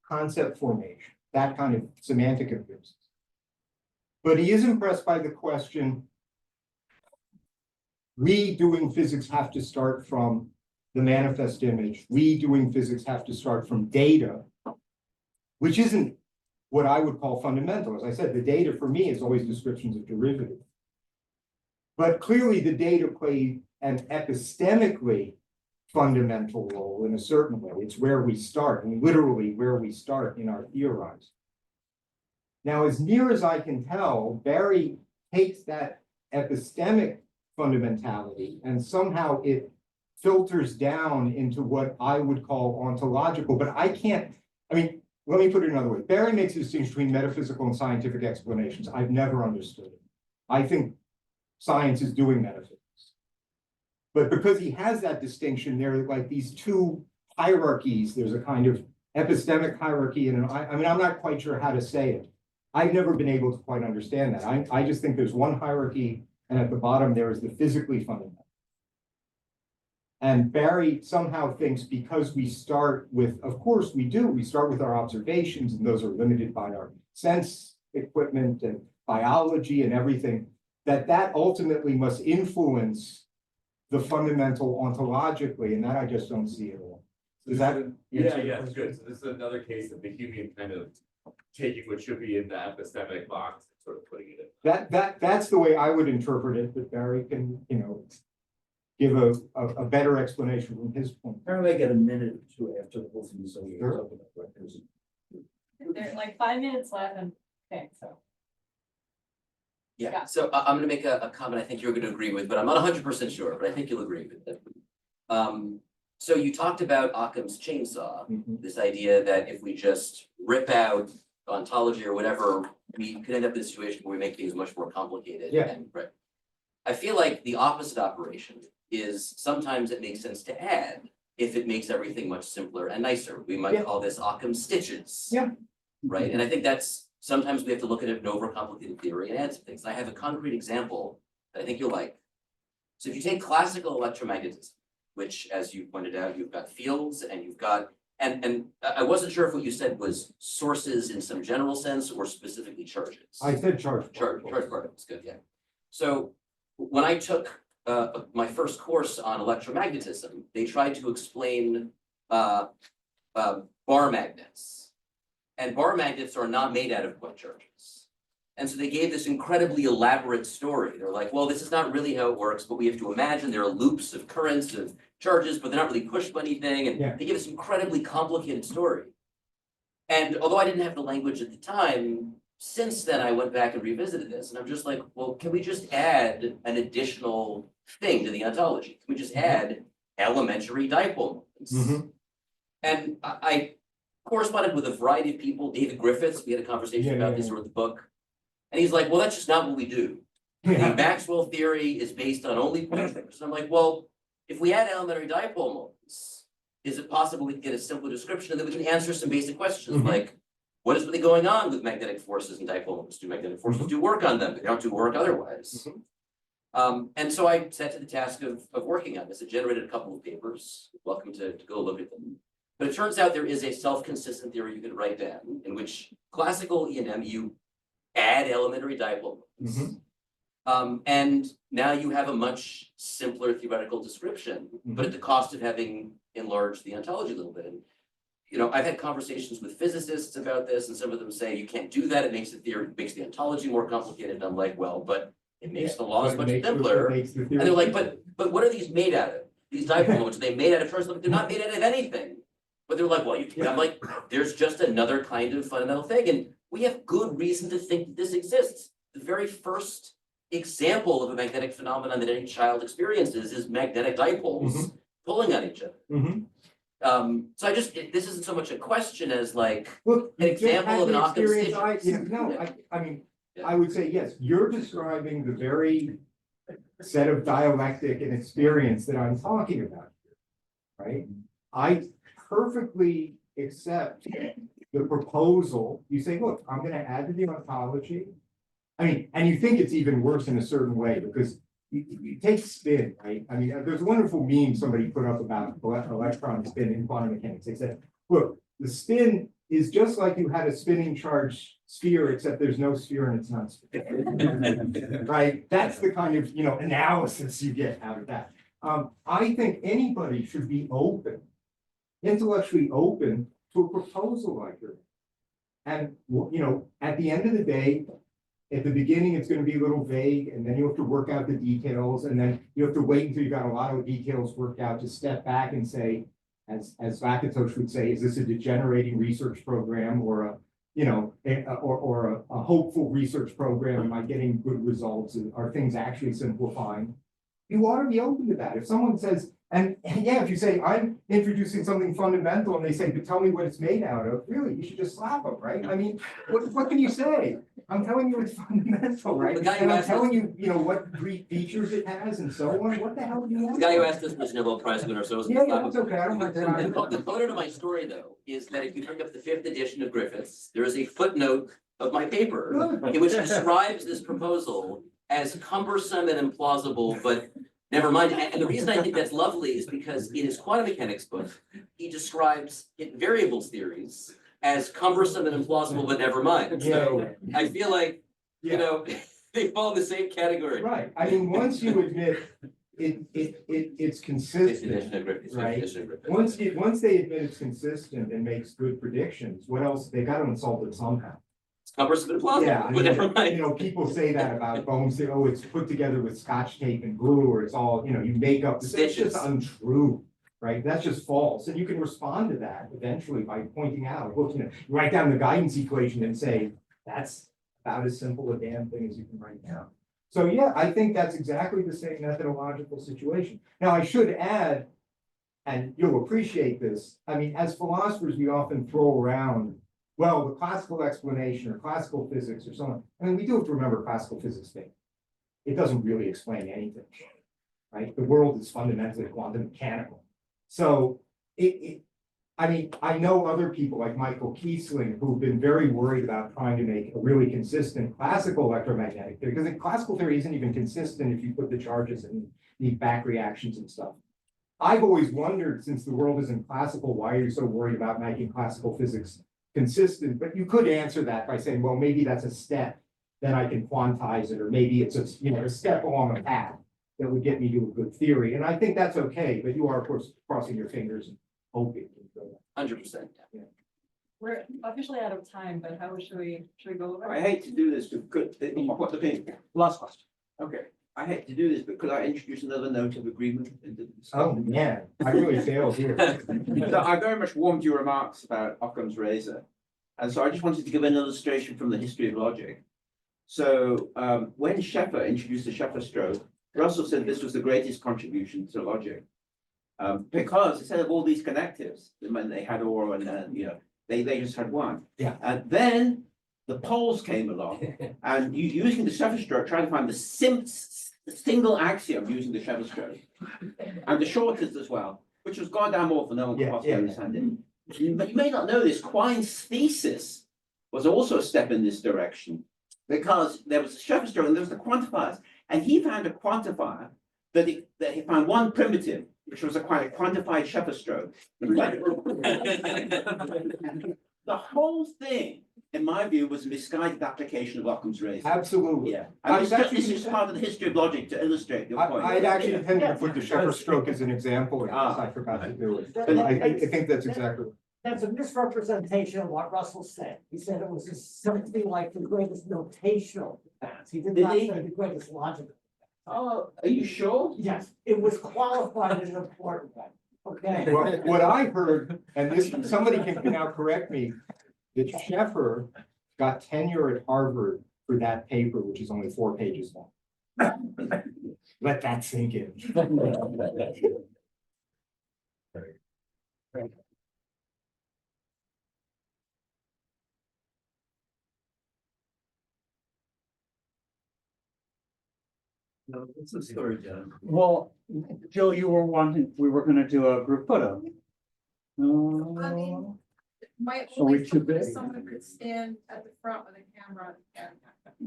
concept formation, that kind of semantic empiricism. But he is impressed by the question, we doing physics have to start from the manifest image. We doing physics have to start from data, which isn't what I would call fundamental. As I said, the data for me is always descriptions of derivatives. But clearly the data play an epistemically fundamental role in a certain way. It's where we start, and literally where we start in our theorizing. Now, as near as I can tell, Barry takes that epistemic fundamentality and somehow it filters down into what I would call ontological, but I can't, I mean, let me put it another way. Barry makes a distinction between metaphysical and scientific explanations. I've never understood it. I think science is doing metaphysics. But because he has that distinction, there are like these two hierarchies. There's a kind of epistemic hierarchy, and I mean, I'm not quite sure how to say it. I've never been able to quite understand that. I just think there's one hierarchy, and at the bottom there is the physically fundamental. And Barry somehow thinks because we start with, of course we do, we start with our observations, and those are limited by our sense equipment and biology and everything, that ultimately must influence the fundamental ontologically, and that I just don't see at all. Is that? Yeah, it's good. So this is another case of the Humean kind of taking what should be in the epistemic box and sort of putting it in. That's the way I would interpret it, but Barry can, give a better explanation from his point. Apparently I get a minute or two after the whole thing is over. Sure. There's like 5 minutes left and, okay, so. Yeah, Yeah. so I'm gonna make a comment I think you're gonna agree with, but I'm not 100% sure, but I think you'll agree with it. So you talked about Occam's chainsaw, Mhm. this idea that if we just rip out ontology or whatever, we could end up in a situation where we make things much more complicated. Yeah. And, right. I feel like the opposite operation is sometimes it makes sense to add if it makes everything much simpler and nicer. We might Yeah. call this Occam's stitches. Yeah. Right, and I think sometimes we have to look at an overcomplicated theory and add some things. I have a concrete example that I think you'll like. So if you take classical electromagnetism, which, as you pointed out, you've got fields and you've got, and I wasn't sure if what you said was sources in some general sense or specifically charges. I said charge. Charge particles, good, yeah. So when I took my first course on electromagnetism, they tried to explain bar magnets. And bar magnets are not made out of point charges. And so they gave this incredibly elaborate story. They're like, well, this is not really how it works, but we have to imagine there are loops of currents of charges, but they're not really pushed by anything. And Yeah. they give this incredibly complicated story. And although I didn't have the language at the time, since then I went back and revisited this, and I'm just like, well, can we just add an additional thing to the ontology? Can we just add elementary dipole moments? Mhm. And I corresponded with a variety of people. David Griffiths, we had a conversation Yeah, about yeah, this, yeah. wrote the book. And he's like, well, that's just not what we do. The Yeah. Maxwell theory is based on only point charges. And I'm like, well, if we add elementary dipole moments, is it possible we can get a simpler description and then we can answer some basic questions Mhm. like, what is really going on with magnetic forces and dipole moments? Do magnetic forces do work on them? They don't do work otherwise. And so I set to the task of working on this. It generated a couple of papers. Welcome to go look at them. But it turns out there is a self-consistent theory you can write down in which classical E&M, you add elementary dipole moments. And now you have a much simpler theoretical description, but at the cost of having enlarged the ontology a little bit. And, I've had conversations with physicists about this, and some of them say you can't do that. It makes the ontology more complicated. And I'm like, well, but it makes the laws much simpler. And they're like, but what are these made out of? These dipole moments, are they made out of charges? They're not made out of anything. But they're like, well, I'm like, there's just another kind of fundamental thing. And we have good reason to think that this exists. The very first example of a magnetic phenomenon that any child experiences is magnetic dipoles pulling on each other. Mhm. So this isn't so much a question as like, Look, An you just example had of an the Occam's experience, scissors. no, Yeah. I mean, I would say, yes, you're describing the very set of dialectic and experience that I'm talking about here, right? I perfectly accept the proposal. You say, look, I'm gonna add to the ontology. I mean, and you think it's even worse in a certain way, because you take spin, right? I mean, there's a wonderful meme somebody put up about electron spin in quantum mechanics. They said, look, the spin is just like you had a spinning charged sphere, except there's no sphere and it's not spinning. Right? That's the kind of, analysis you get out of that. I think anybody should be open, intellectually open to a proposal like this. And, at the end of the day, at the beginning, it's gonna be a little vague, and then you have to work out the details, and then you have to wait until you got a lot of details worked out to step back and say, as Vakatosh would say, is this a degenerating research program or a hopeful research program? Am I getting good results? And are things actually simplifying? You ought to be open to that. If someone says, and yeah, if you say, I'm introducing something fundamental, and they say, but tell me what it's made out of, really, you should just slap them, right? I mean, what can you say? I'm telling you it's fundamental, right? The guy who And I'm asked telling you, what Greek features it has and so on. What the hell do you want? The guy who asked this was Nobel Prize winner, so it was. Yeah, that's okay. I don't like that. The motor to my story, though, is that if you pick up the 5th edition of Griffiths, there is a footnote of my paper Good. in which describes this proposal as cumbersome and implausible, but never mind. And the reason I think that's lovely is because in his quantum mechanics book, he describes variables theories as cumbersome and implausible, but never mind. So I feel like, they fall in the same category. Right. I mean, once you admit it's 5th consistent, edition of Griffiths, 5th right. edition of Griffiths. once they admit it's consistent and makes good predictions, what else? They gotta insult it somehow. It's cumbersome and implausible, Yeah, I but never mean, mind. people say that about bones, say, oh, it's put together with scotch tape and glue, or it's all, you make up. That's Stitches. just untrue, right? That's just false. And you can respond to that eventually by pointing out, look, write down the guidance equation and say, that's about as simple a damn thing as you can write down. So yeah, I think that's exactly the same methodological situation. Now, I should add, and you'll appreciate this, I mean, as philosophers, we often throw around, well, the classical explanation or classical physics or so on. I mean, we do have to remember classical physics thing. It doesn't really explain anything, right? The world is fundamentally quantum mechanical. So I mean, I know other people like Michael Kiesling who've been very worried about trying to make a really consistent classical electromagnetic theory, because classical theory isn't even consistent if you put the charges and need back reactions and stuff. I've always wondered, since the world isn't classical, why are you so worried about making classical physics consistent? But you could answer that by saying, well, maybe that's a step, then I can quantize it, or maybe it's a step along a path that would get me to a good theory. And I think that's okay, but you are, of course, crossing your fingers and hoping. 100%. We're officially out of time, but should we go over? I hate to do this, but what the thing, Last question. okay, I hate to do this, but could I introduce another note of agreement into this? Oh, man, I really failed here. So I very much warmed your remarks about Occam's razor, and so I just wanted to give an illustration from the history of logic. So when Scheffer introduced the Scheffer stroke, Russell said this was the greatest contribution to logic. Because instead of all these connectives, when they had or and they just had one. Yeah. And then the poles came along, and using the Scheffer stroke, trying to find the single axiom using the Scheffer stroke, and the shortest as well, which was goddamn awful. No one could possibly understand it. But you may not know this. Quine's thesis was also a step in this direction, because there was a Scheffer stroke and there was the quantifiers, and he found a quantifier that he found one primitive, which was a quantified Scheffer stroke. The whole thing, in my view, was a misguided application of Occam's razor. Absolutely. Yeah, I and was this is part of the history of logic to illustrate your point. I'd actually intended to put the Scheffer stroke as an example, and I forgot to do it. But I think that's exactly. That's a misrepresentation of what Russell said. He said it was something like the greatest notational advance. He did not Did he? say the greatest logical. Oh, are you sure? Yes, it was qualified in an important way. Okay. Well, what I heard, and this, somebody can now correct me, that Scheffer got tenure at Harvard for that paper, which is only 4 pages long. Let that sink in. No, what's the story, John? Well, Jill, you were wanting, we were gonna do a group photo. mean, My Are we only too thought is big? someone could stand at the front with a camera and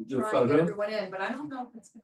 Do a try and get photo? everyone in, but I don't know if it's gonna